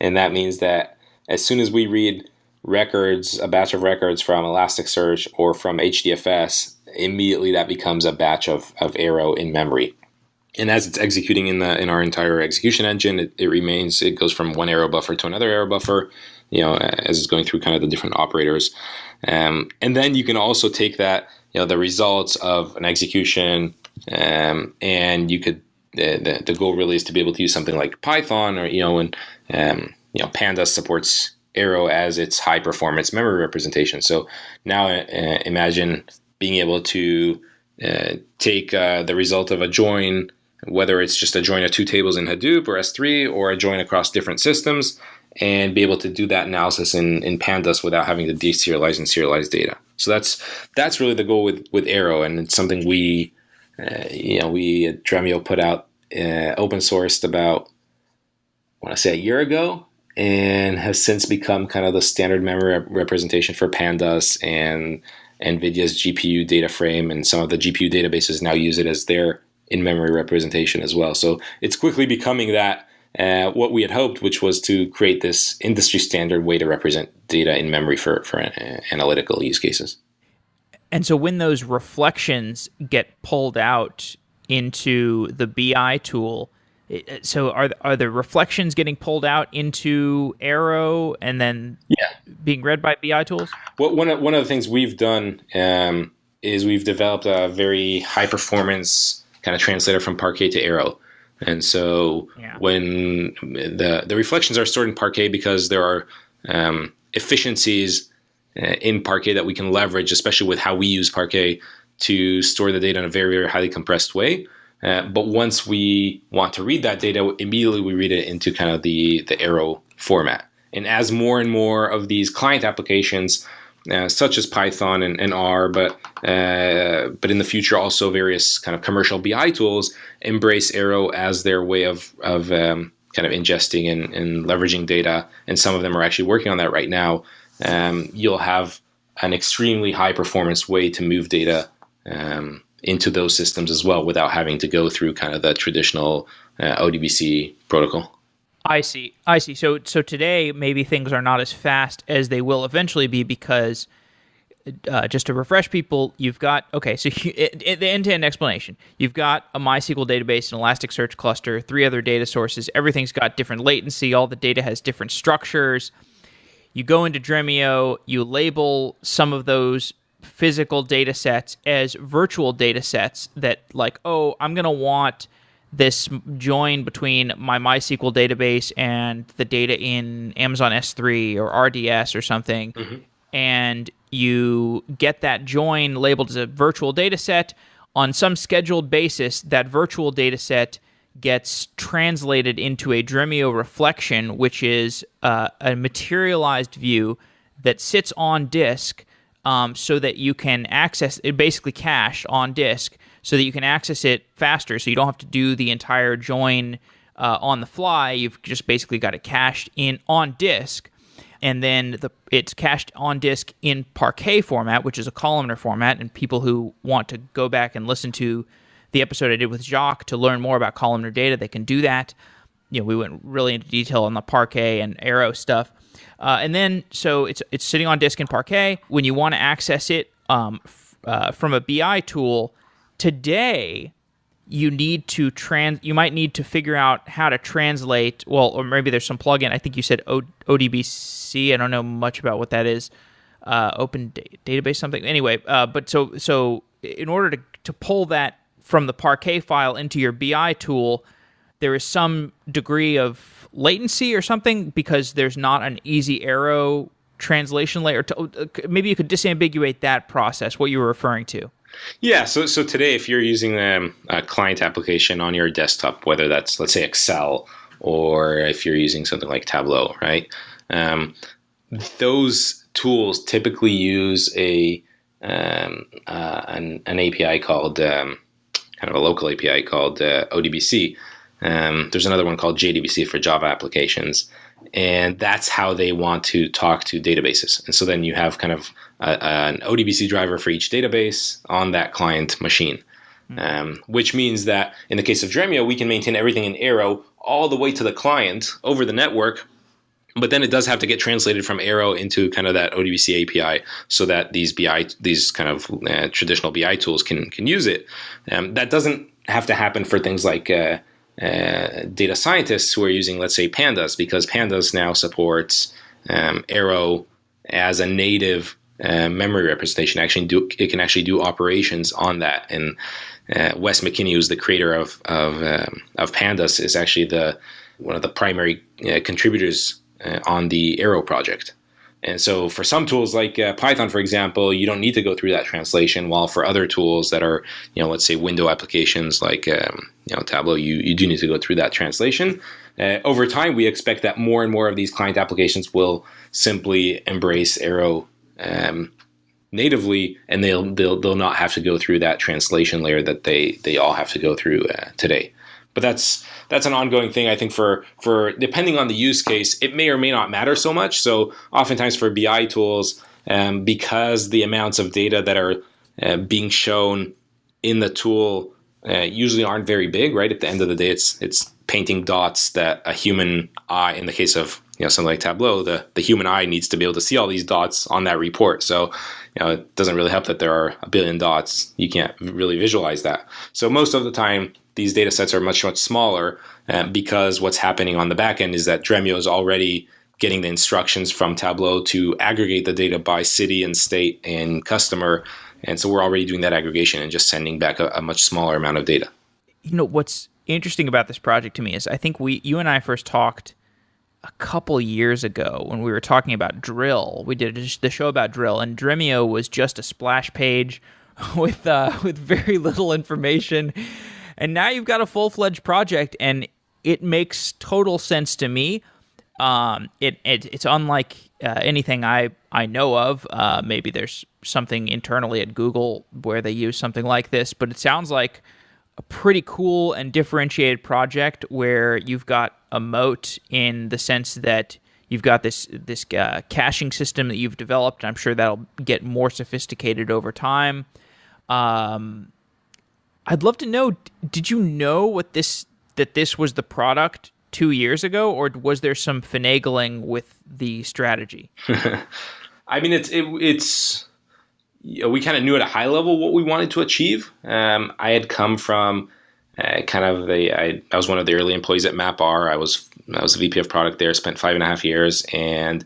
Speaker 2: and that means that as soon as we read records, a batch of records from Elasticsearch or from HDFS, immediately that becomes a batch of Arrow in memory. And as it's executing in our entire execution engine, it goes from one Arrow buffer to another Arrow buffer, as it's going through kind of the different operators. And then you can also take that, the results of an execution, and you could, the goal really is to be able to use something like Python or, Pandas supports Arrow as its high performance memory representation. So now imagine being able to take the result of a join, whether it's just a join of 2 tables in Hadoop or S3, or a join across different systems, and be able to do that analysis in Pandas without having to deserialize and serialize data. So that's really the goal with Arrow, and it's something we at Dremio put out open sourced about, I want to say a year ago, and has since become kind of the standard memory representation for pandas, and NVIDIA's GPU data frame, and some of the GPU databases now use it as their in-memory representation as well. So it's quickly becoming that what we had hoped, which was to create this industry standard way to represent data in memory for analytical use cases.
Speaker 1: And so when those reflections get pulled out into the BI tool, so are the reflections getting pulled out into Arrow and then being read by BI tools?
Speaker 2: Well, one of the things we've done is we've developed a very high performance kind of translator from Parquet to Arrow. And so when the reflections are stored in Parquet, because there are efficiencies in Parquet that we can leverage, especially with how we use Parquet to store the data in a very, very highly compressed way. But once we want to read that data, immediately we read it into kind of the Arrow format. And as more and more of these client applications, such as Python and R, but in the future also various kind of commercial BI tools embrace Arrow as their way of kind of ingesting and leveraging data, and some of them are actually working on that right now, you'll have an extremely high performance way to move data into those systems as well without having to go through kind of the traditional ODBC protocol.
Speaker 1: I see. So today, maybe things are not as fast as they will eventually be because, just to refresh people, you've got, the end-to-end explanation. You've got a MySQL database, an Elasticsearch cluster, 3 other data sources. Everything's got different latency. All the data has different structures. You go into Dremio, you label some of those physical data sets as virtual data sets that I'm going to want this join between my MySQL database and the data in Amazon S3 or RDS or something. Mm-hmm. And you get that join labeled as a virtual data set. On some scheduled basis, that virtual data set gets translated into a Dremio reflection, which is a materialized view that sits on disk so that you can access it, basically cached on disk, so that you can access it faster, so you don't have to do the entire join on the fly. You've just basically got it cached on disk, and then it's cached on disk in Parquet format, which is a columnar format, and people who want to go back and listen to the episode I did with Jacques to learn more about Columnar Data, they can do that. We went really into detail on the Parquet and Arrow stuff. And then, so it's sitting on disk in Parquet. When you want to access it from a BI tool, today you might need to figure out how to translate, or maybe there's some plugin. I think you said ODBC. I don't know much about what that is. Open database something. Anyway, but so in order to pull that from the Parquet file into your BI tool, there is some degree of latency or something because there's not an easy Arrow translation layer. Maybe you could disambiguate that process, what you were referring to.
Speaker 2: Yeah, so today if you're using a client application on your desktop, whether that's, let's say, Excel, or if you're using something like Tableau, right? Those tools typically use an API called kind of a local API called ODBC. There's another one called JDBC for Java applications, and that's how they want to talk to databases. And so then you have kind of an ODBC driver for each database on that client machine, which means that in the case of Dremio, we can maintain everything in Arrow all the way to the client over the network. But then it does have to get translated from Arrow into kind of that ODBC API so that these kind of traditional BI tools can use it. That doesn't have to happen for things like data scientists who are using, let's say, Pandas, because Pandas now supports Arrow as a native memory representation. It can actually do operations on that. And Wes McKinney, who's the creator of Pandas, is actually one of the primary contributors on the Arrow project. And so for some tools like Python, for example, you don't need to go through that translation, while for other tools that are, let's say window applications like Tableau, you do need to go through that translation. Over time, we expect that more and more of these client applications will simply embrace Arrow natively, and they'll not have to go through that translation layer that they all have to go through today. But that's an ongoing thing. I think for depending on the use case, it may or may not matter so much. So oftentimes for BI tools, because the amounts of data that are being shown in the tool usually aren't very big, right? At the end of the day, it's painting dots that a human eye, in the case of something like Tableau, the human eye needs to be able to see all these dots on that report. So it doesn't really help that there are a billion dots. You can't really visualize that. So most of the time, these data sets are much, much smaller because what's happening on the back end is that Dremio is already getting the instructions from Tableau to aggregate the data by city and state and customer. And so we're already doing that aggregation and just sending back a much smaller amount of data.
Speaker 1: What's interesting about this project to me is I think you and I first talked a couple years ago when we were talking about Drill. We did the show about Drill, and Dremio was just a splash page with very little information. And now you've got a full-fledged project, and it makes total sense to me. It's unlike anything I know of. Maybe there's something internally at Google where they use something like this, but it sounds like a pretty cool and differentiated project where you've got a moat in the sense that you've got this caching system that you've developed. I'm sure that'll get more sophisticated over time. I'd love to know, did you know that this was the product 2 years ago, or was there some finagling with the strategy?
Speaker 2: I mean, it's we kind of knew at a high level what we wanted to achieve. I had come from I was one of the early employees at MapR. I was the VP of product there, spent 5.5 years. And,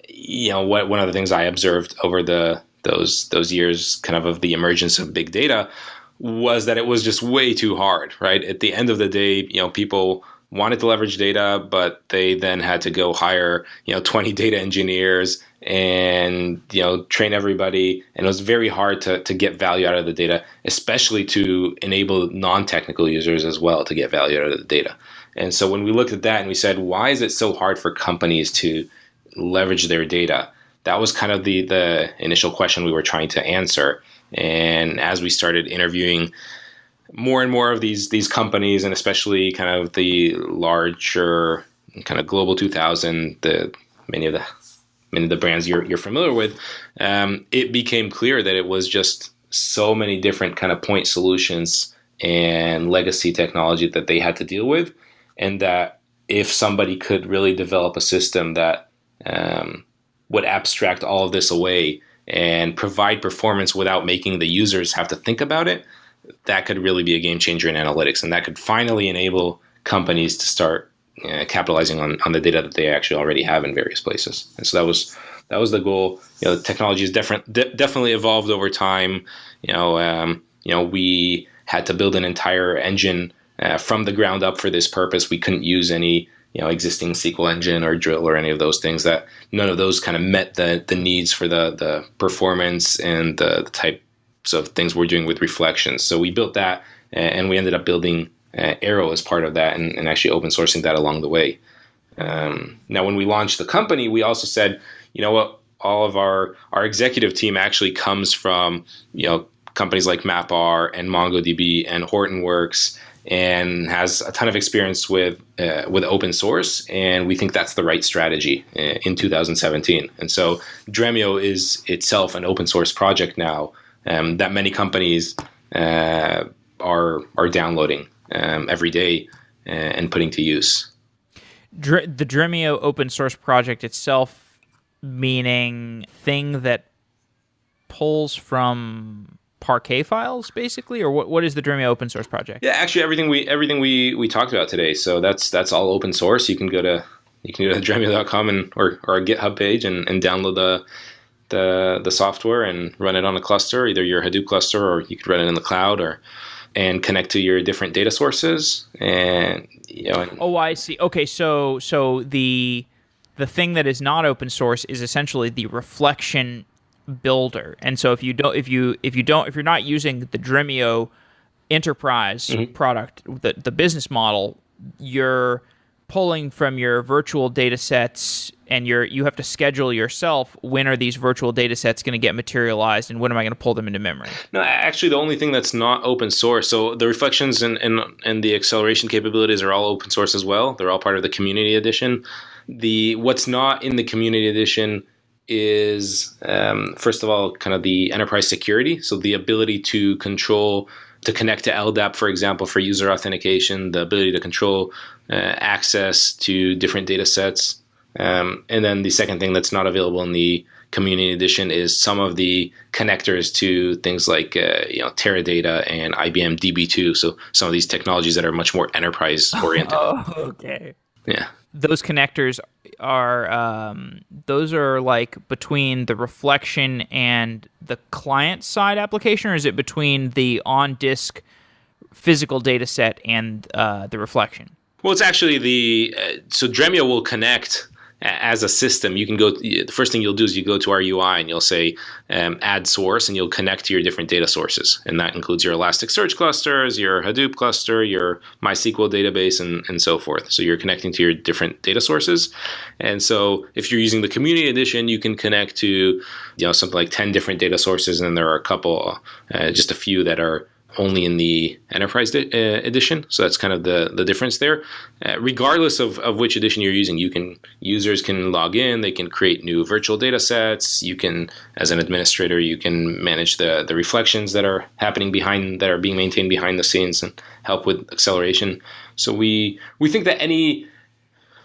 Speaker 2: one of the things I observed over those years kind of the emergence of big data was that it was just way too hard, right? At the end of the day, people wanted to leverage data, but they then had to go hire, 20 data engineers and, train everybody. And it was very hard to get value out of the data, especially to enable non-technical users as well to get value out of the data. And so when we looked at that and we said, why is it so hard for companies to leverage their data? That was kind of the initial question we were trying to answer. And as we started interviewing more and more of these companies, and especially kind of the larger kind of global 2000, many of the brands you're familiar with, it became clear that it was just so many different kind of point solutions and legacy technology that they had to deal with, and that if somebody could really develop a system that would abstract all of this away and provide performance without making the users have to think about it, that could really be a game changer in analytics. And that could finally enable companies to start capitalizing on the data that they actually already have in various places. And so that was the goal. The technology has definitely evolved over time. We had to build an entire engine from the ground up for this purpose. We couldn't use any existing SQL engine or drill or any of those things. That none of those kind of met the needs for the performance and the types of things we're doing with reflections. So we built that, and we ended up building Arrow as part of that, and actually open sourcing that along the way. Now, when we launched the company, we also said, what, all of our executive team actually comes from companies like MapR and MongoDB and Hortonworks, and has a ton of experience with open source, and we think that's the right strategy in 2017. And so Dremio is itself an open source project now that many companies are downloading every day and putting to use.
Speaker 1: The Dremio open source project itself, meaning thing that pulls from Parquet files, basically, or what is the Dreamy open source project?
Speaker 2: Yeah, actually, everything we talked about today. So that's all open source. You can go to dremio.com or our GitHub page and download the software and run it on a cluster, either your Hadoop cluster, or you could run it in the cloud, and connect to your different data sources. And
Speaker 1: oh, I see. Okay, so the thing that is not open source is essentially the reflection builder. And so if you're not using the Dremio enterprise product, the business model, you're pulling from your virtual data sets and you have to schedule yourself when are these virtual data sets going to get materialized and when am I going to pull them into memory.
Speaker 2: No, actually, the only thing that's not open source, so the reflections and the acceleration capabilities are all open source as well. They're all part of the community edition. What's not in the community edition is, first of all, kind of the enterprise security. So the ability to connect to LDAP, for example, for user authentication, the ability to control access to different data sets. And then the second thing that's not available in the community edition is some of the connectors to things like Teradata and IBM DB2. So some of these technologies that are much more enterprise oriented.
Speaker 1: Oh, okay.
Speaker 2: Yeah.
Speaker 1: Those connectors are like between the reflection and the client side application, or is it between the on disk physical data set and the reflection?
Speaker 2: Well, it's actually so Dremio will connect as a system. You can go, the first thing you'll do is you go to our UI and you'll say add source, and you'll connect to your different data sources. And that includes your Elasticsearch clusters, your Hadoop cluster, your MySQL database, and so forth. So you're connecting to your different data sources. And so if you're using the community edition, you can connect to something like 10 different data sources. And then there are a couple, just a few that are only in the enterprise edition. So that's kind of the difference there. Regardless of which edition you're using, users can log in, they can create new virtual data sets. You can, as an administrator, you can manage the reflections that are happening that are being maintained behind the scenes and help with acceleration. So we think that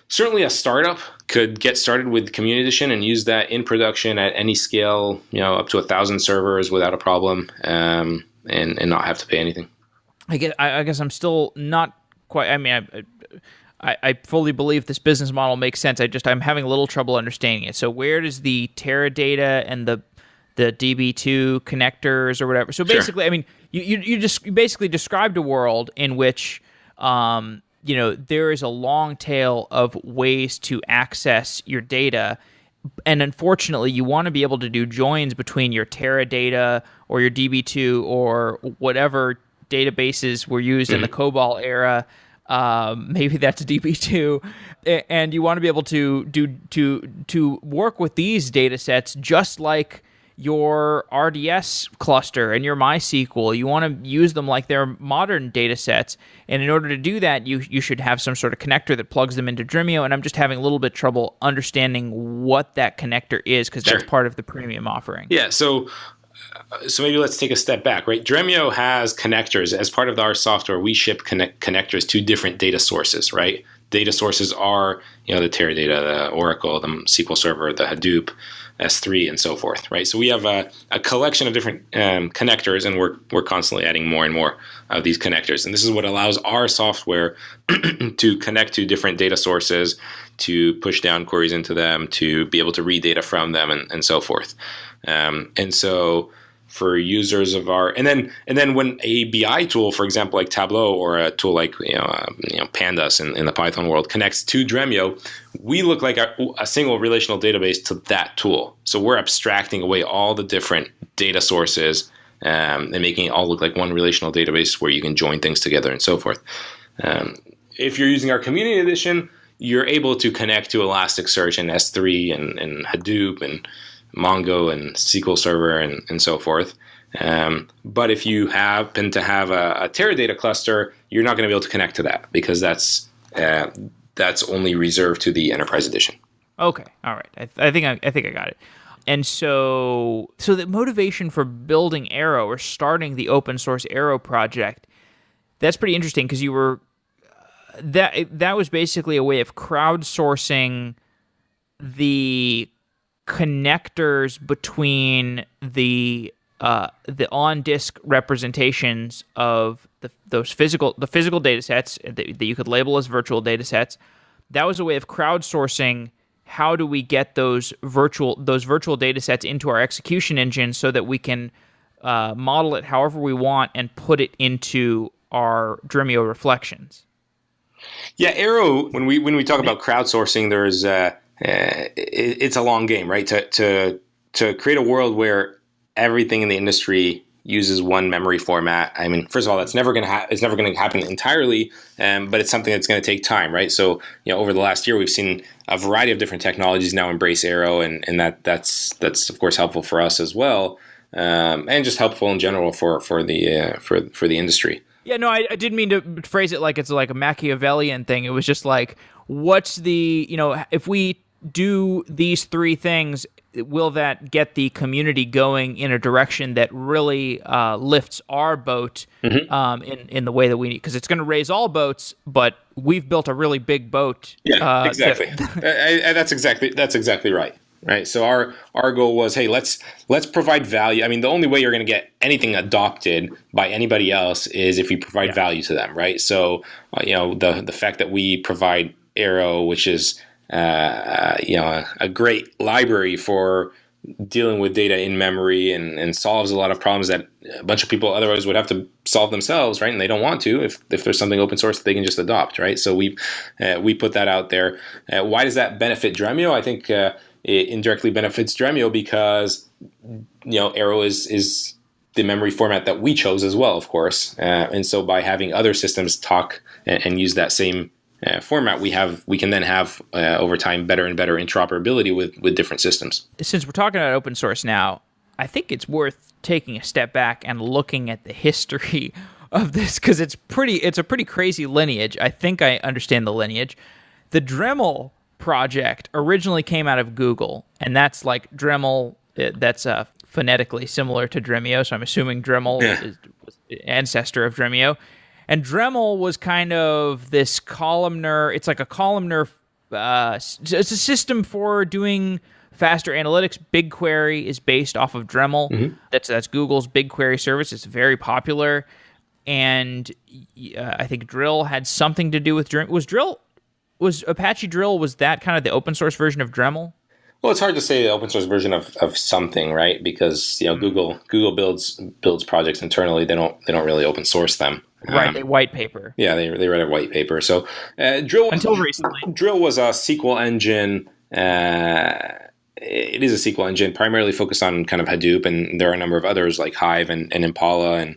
Speaker 2: certainly a startup could get started with Community Edition and use that in production at any scale, up to 1,000 servers without a problem. And not have to pay anything.
Speaker 1: I guess I'm still not quite. I mean, I fully believe this business model makes sense. I'm having a little trouble understanding it. So where does the Teradata and the DB2 connectors or whatever? So basically, sure. I mean, you just basically described a world in which there is a long tail of ways to access your data. And unfortunately, you want to be able to do joins between your Teradata or your DB2 or whatever databases were used in the COBOL era. Maybe that's DB2, and you want to be able to work with these data sets just like your RDS cluster and your MySQL. You want to use them like they're modern data sets. And in order to do that, you should have some sort of connector that plugs them into Dremio. And I'm just having a little bit trouble understanding what that connector is, because that's part of the premium offering.
Speaker 2: Yeah, so maybe let's take a step back, right? Dremio has connectors. As part of our software, we ship connectors to different data sources, right? Data sources are, the Teradata, the Oracle, the SQL Server, the Hadoop, S3, and so forth, right? So we have a collection of different connectors, and we're constantly adding more and more of these connectors. And this is what allows our software to connect to different data sources, to push down queries into them, to be able to read data from them, and so forth. And so for users of and then when a BI tool, for example, like Tableau, or a tool like Pandas in the Python world connects to Dremio, we look like a single relational database to that tool. So we're abstracting away all the different data sources and making it all look like one relational database where you can join things together and so forth. If you're using our community edition, you're able to connect to Elasticsearch and S3 and Hadoop and Mongo and SQL Server and so forth. But if you happen to have a Teradata cluster, you're not going to be able to connect to that, because that's only reserved to the Enterprise Edition.
Speaker 1: Okay, all right. I think I got it. And so the motivation for building Arrow or starting the open source Arrow project, that's pretty interesting, because you were that was basically a way of crowdsourcing the connectors between the on-disk representations of the physical data sets that you could label as virtual data sets. That was a way of crowdsourcing. How do we get those virtual data sets into our execution engine so that we can model it however we want and put it into our Dremio reflections?
Speaker 2: Yeah, Arrow. When we talk about crowdsourcing, there's it's a long game, right? To create a world where everything in the industry uses one memory format. I mean, first of all, that's never going to it's never going to happen entirely, but it's something that's going to take time, right? So, over the last year, we've seen a variety of different technologies now embrace Arrow, and that's of course helpful for us as well, and just helpful in general for the industry.
Speaker 1: Yeah, no, I didn't mean to phrase it like it's like a Machiavellian thing. It was just like, what's the, if we do these three things, will that get the community going in a direction that really lifts our boat in the way that we need? Because it's going to raise all boats, but we've built a really big boat.
Speaker 2: Yeah, exactly. That's exactly right. Right. So our goal was, hey, let's provide value. I mean, the only way you're going to get anything adopted by anybody else is if you provide value to them. Right. So, the fact that we provide Arrow, which is, a great library for dealing with data in memory and solves a lot of problems that a bunch of people otherwise would have to solve themselves. Right. And they don't want to if there's something open source that they can just adopt. Right. So we put that out there. Why does that benefit Dremio? I think it indirectly benefits Dremio because, Arrow is the memory format that we chose as well, of course. And so by having other systems talk and use that same format, we can then have over time better and better interoperability with different systems.
Speaker 1: Since we're talking about open source now, I think it's worth taking a step back and looking at the history of this, because it's a pretty crazy lineage. I think I understand the lineage. The Dremel project originally came out of Google, and that's like Dremel, that's phonetically similar to Dremio, so I'm assuming Dremel was the ancestor of Dremio. And Dremel was kind of this columnar, it's like a columnar, it's a system for doing faster analytics. BigQuery is based off of Dremel. Mm-hmm. That's Google's BigQuery service. It's very popular. And I think Drill had something to do with Dremel. Was Apache Drill, was that kind of the open source version of Dremel?
Speaker 2: Well, it's hard to say the open source version of something, right? Because Google builds projects internally. They don't really open source them.
Speaker 1: Right, they white paper.
Speaker 2: Yeah, they write a white paper. So Drill
Speaker 1: until recently,
Speaker 2: Drill was a SQL engine. It is a SQL engine primarily focused on kind of Hadoop, and there are a number of others like Hive and Impala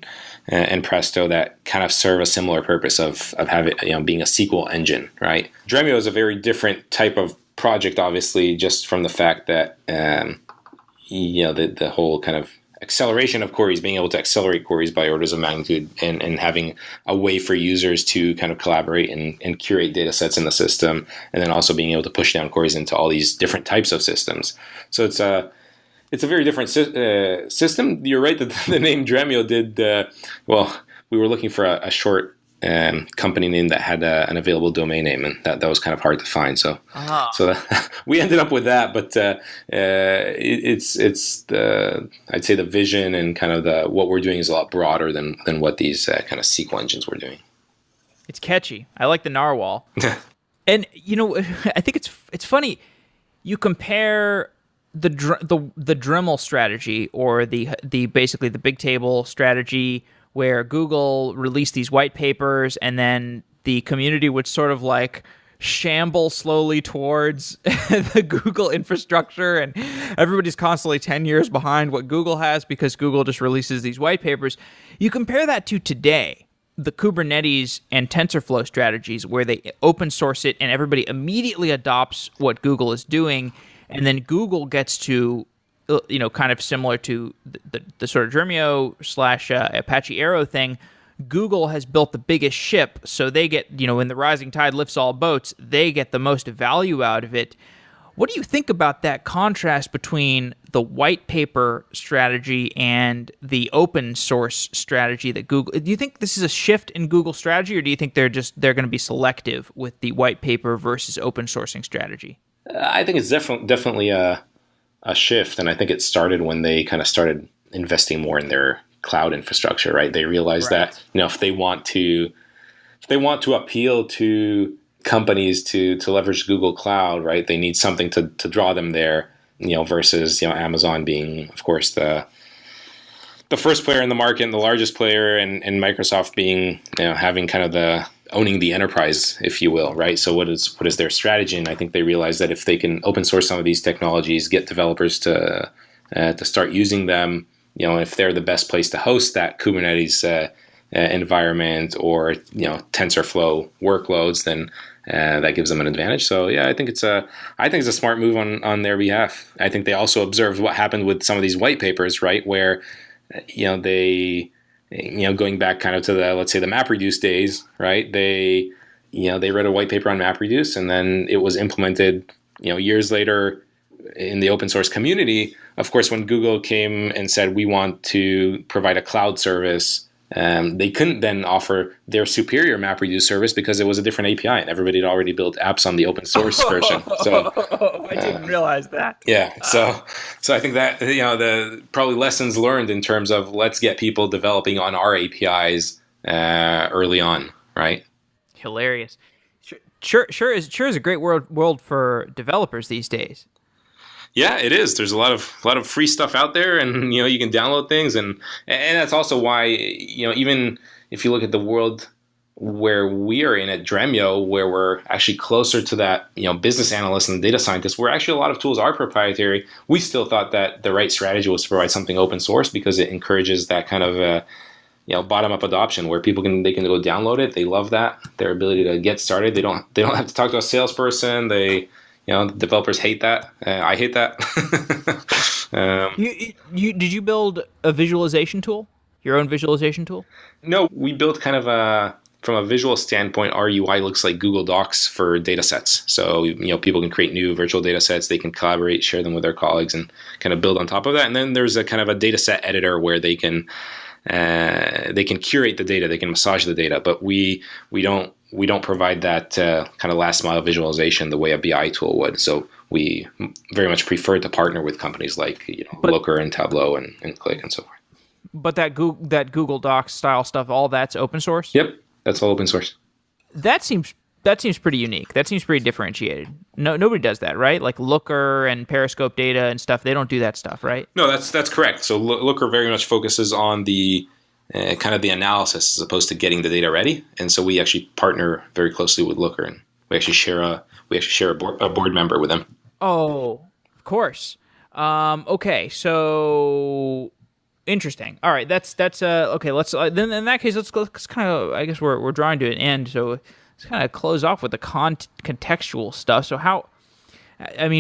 Speaker 2: and Presto that kind of serve a similar purpose of having being a SQL engine, right? Dremio is a very different type of project, obviously, just from the fact that the whole kind of acceleration of queries, being able to accelerate queries by orders of magnitude, and having a way for users to kind of collaborate and curate data sets in the system, and then also being able to push down queries into all these different types of systems. So it's a very different system. You're right that the name Dremio did, we were looking for a short company name that had an available domain name, and that was kind of hard to find. So we ended up with that, but it's I'd say the vision and kind of what we're doing is a lot broader than what these kind of SQL engines were doing.
Speaker 1: It's catchy. I like the narwhal. And I think it's funny. You compare the Dremel strategy, or the basically the big table strategy, where Google released these white papers, and then the community would sort of like shamble slowly towards the Google infrastructure, and everybody's constantly 10 years behind what Google has because Google just releases these white papers. You compare that to today, the Kubernetes and TensorFlow strategies, where they open source it and everybody immediately adopts what Google is doing, and then Google gets to kind of similar to the sort of Dremio / Apache Arrow thing. Google has built the biggest ship, so they get, when the rising tide lifts all boats, they get the most value out of it. What do you think about that contrast between the white paper strategy and the open source strategy that Google? Do you think this is a shift in Google strategy, or do you think they're going to be selective with the white paper versus open sourcing strategy?
Speaker 2: I think it's definitely a shift, and I think it started when they kind of started investing more in their cloud infrastructure, right? They realized that if they want to appeal to companies to leverage Google Cloud, right, they need something to draw them there, versus Amazon being, of course, the first player in the market and the largest player, and Microsoft being having kind of owning the enterprise, if you will, right? So what is their strategy? And I think they realize that if they can open source some of these technologies, get developers to start using them, if they're the best place to host that Kubernetes environment or TensorFlow workloads, then that gives them an advantage. So yeah, I think it's a smart move on their behalf. I think they also observed what happened with some of these white papers, right, where they going back kind of to the, let's say, the MapReduce days, right? They read a white paper on MapReduce, and then it was implemented years later in the open source community. Of course, when Google came and said we want to provide a cloud service, they couldn't then offer their superior MapReduce service because it was a different API, and everybody had already built apps on the open source version. So
Speaker 1: I didn't realize that.
Speaker 2: Yeah, so I think that the probably lessons learned in terms of let's get people developing on our APIs early on, right?
Speaker 1: Hilarious. Sure is a great world for developers these days.
Speaker 2: Yeah, it is. There's a lot of free stuff out there, and you can download things, and that's also why even if you look at the world where we are in at Dremio, where we're actually closer to that business analyst and data scientist, where actually a lot of tools are proprietary. We still thought that the right strategy was to provide something open source because it encourages that kind of bottom up adoption where people can go download it. They love that, their ability to get started. They don't have to talk to a salesperson. The developers hate that. I hate that.
Speaker 1: Did you build a visualization tool? Your own visualization tool?
Speaker 2: No, we built kind of from a visual standpoint, our UI looks like Google Docs for data sets. So, people can create new virtual data sets. They can collaborate, share them with their colleagues, and kind of build on top of that. And then there's a kind of a data set editor where they can curate the data. They can massage the data, but we don't provide that kind of last mile visualization the way a BI tool would. So we very much prefer to partner with companies like Looker and Tableau and Qlik and so forth.
Speaker 1: But that Google Docs style stuff, all that's open source?
Speaker 2: Yep, that's all open source.
Speaker 1: That seems pretty unique. That seems pretty differentiated. Nobody does that, right? Like Looker and Periscope data and stuff, they don't do that stuff, right?
Speaker 2: No, that's correct. So Looker very much focuses on the kind of the analysis as opposed to getting the data ready. And so we actually partner very closely with Looker, and we actually share a board member with them.
Speaker 1: Oh, of course. Okay, so interesting. All right, that's okay. Let's then in that case, let's kind of, I guess we're drawing to an end. So let's kind of close off with the contextual stuff. So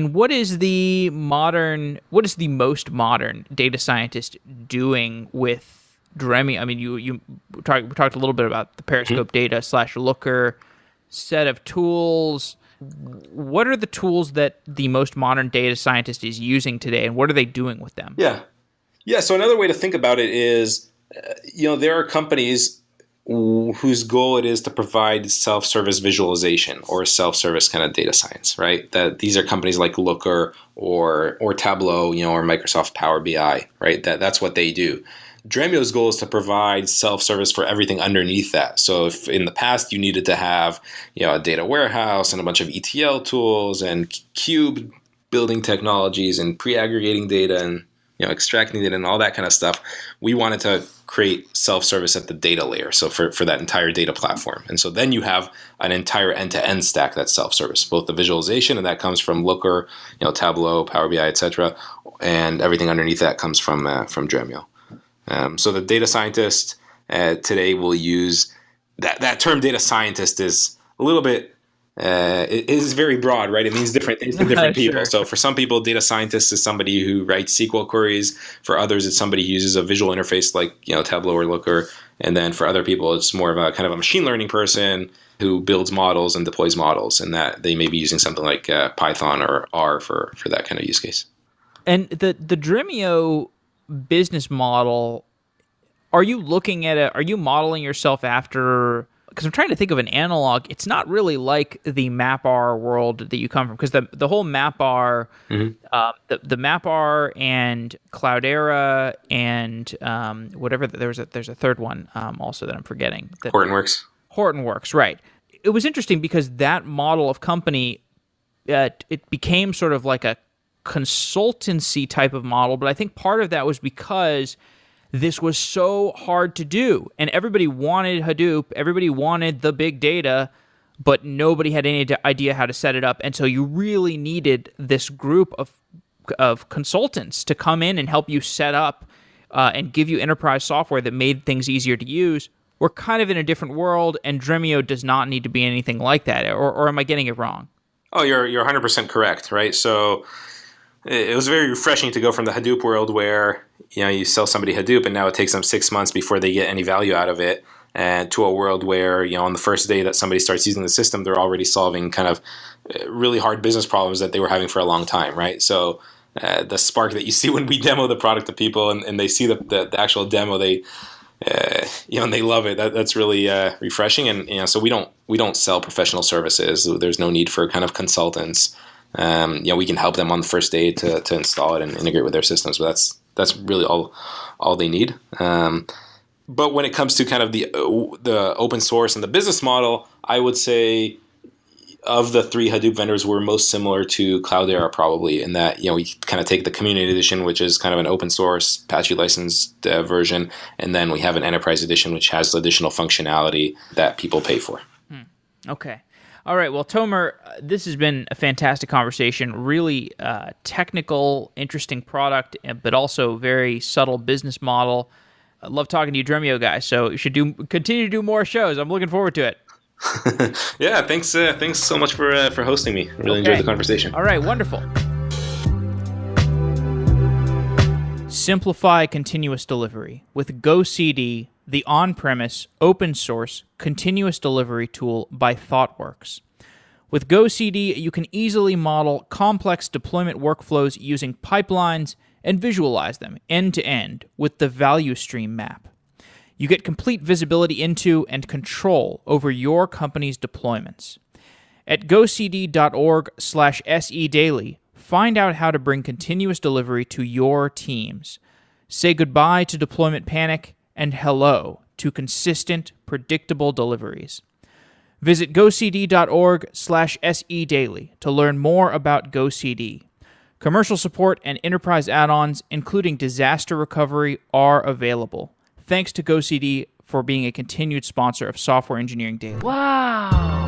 Speaker 1: what is the most modern data scientist doing with Dreamy? I mean, we talked a little bit about the Periscope data / Looker set of tools. What are the tools that the most modern data scientist is using today, and what are they doing with them?
Speaker 2: Yeah. So another way to think about it is, there are companies whose goal it is to provide self-service visualization or self-service kind of data science, right? That these are companies like Looker or Tableau, or Microsoft Power BI, right? That's what they do. Dremio's goal is to provide self-service for everything underneath that. So if in the past you needed to have a data warehouse and a bunch of ETL tools and cube building technologies and pre-aggregating data and extracting data and all that kind of stuff, we wanted to create self-service at the data layer. So for that entire data platform. And so then you have an entire end-to-end stack that's self-service, both the visualization, and that comes from Looker, Tableau, Power BI, etc., and everything underneath that comes from Dremio. So the data scientist today will use that term. Data scientist is a little bit it is very broad, right? It means different things to different people.
Speaker 1: Sure.
Speaker 2: So for some people, data scientist is somebody who writes SQL queries. For others, it's somebody who uses a visual interface like Tableau or Looker. And then for other people, it's more of a kind of a machine learning person who builds models and deploys models, and that they may be using something like Python or R for that kind of use case.
Speaker 1: And the Dremio business model, are you modeling yourself after? Because I'm trying to think of an analog. It's not really like the MapR world that you come from, because the whole MapR, the MapR and Cloudera and whatever. There's a third one also that I'm forgetting. Hortonworks, right? It was interesting because that model of company, it became sort of like a consultancy type of model, but I think part of that was because this was so hard to do, and everybody wanted Hadoop, everybody wanted the big data, but nobody had any idea how to set it up, and so you really needed this group of consultants to come in and help you set up and give you enterprise software that made things easier to use, we're kind of in a different world, and Dremio does not need to be anything like that. Or am I getting it wrong?
Speaker 2: Oh, you're 100% correct, right? So it was very refreshing to go from the Hadoop world where you sell somebody Hadoop and now it takes them 6 months before they get any value out of it, and to a world where on the first day that somebody starts using the system, they're already solving kind of really hard business problems that they were having for a long time, right? So the spark that you see when we demo the product to people and they see the actual demo, they and they love it. That's really refreshing. And so we don't sell professional services. There's no need for kind of consultants. We can help them on the first day to install it and integrate with their systems. But that's really all they need. But when it comes to kind of the open source and the business model, I would say of the three Hadoop vendors, we're most similar to Cloudera probably in that we kind of take the community edition, which is kind of an open source Apache licensed version, and then we have an enterprise edition, which has additional functionality that people pay for.
Speaker 1: Okay. All right. Well, Tomer, this has been a fantastic conversation. Really technical, interesting product, but also very subtle business model. I love talking to you, Dremio guys. So you should continue to do more shows. I'm looking forward to it.
Speaker 2: Yeah, thanks so much for hosting me. I really enjoyed the conversation.
Speaker 1: All right, wonderful. Simplify continuous delivery with GoCD, the on-premise, open-source, continuous delivery tool by ThoughtWorks. With GoCD, you can easily model complex deployment workflows using pipelines and visualize them end-to-end with the value stream map. You get complete visibility into and control over your company's deployments. At gocd.org/sedaily, find out how to bring continuous delivery to your teams. Say goodbye to deployment panic and hello to consistent, predictable deliveries. Visit gocd.org/sedaily to learn more about GoCD. Commercial support and enterprise add-ons, including disaster recovery, are available. Thanks to GoCD for being a continued sponsor of Software Engineering Daily.
Speaker 3: Wow.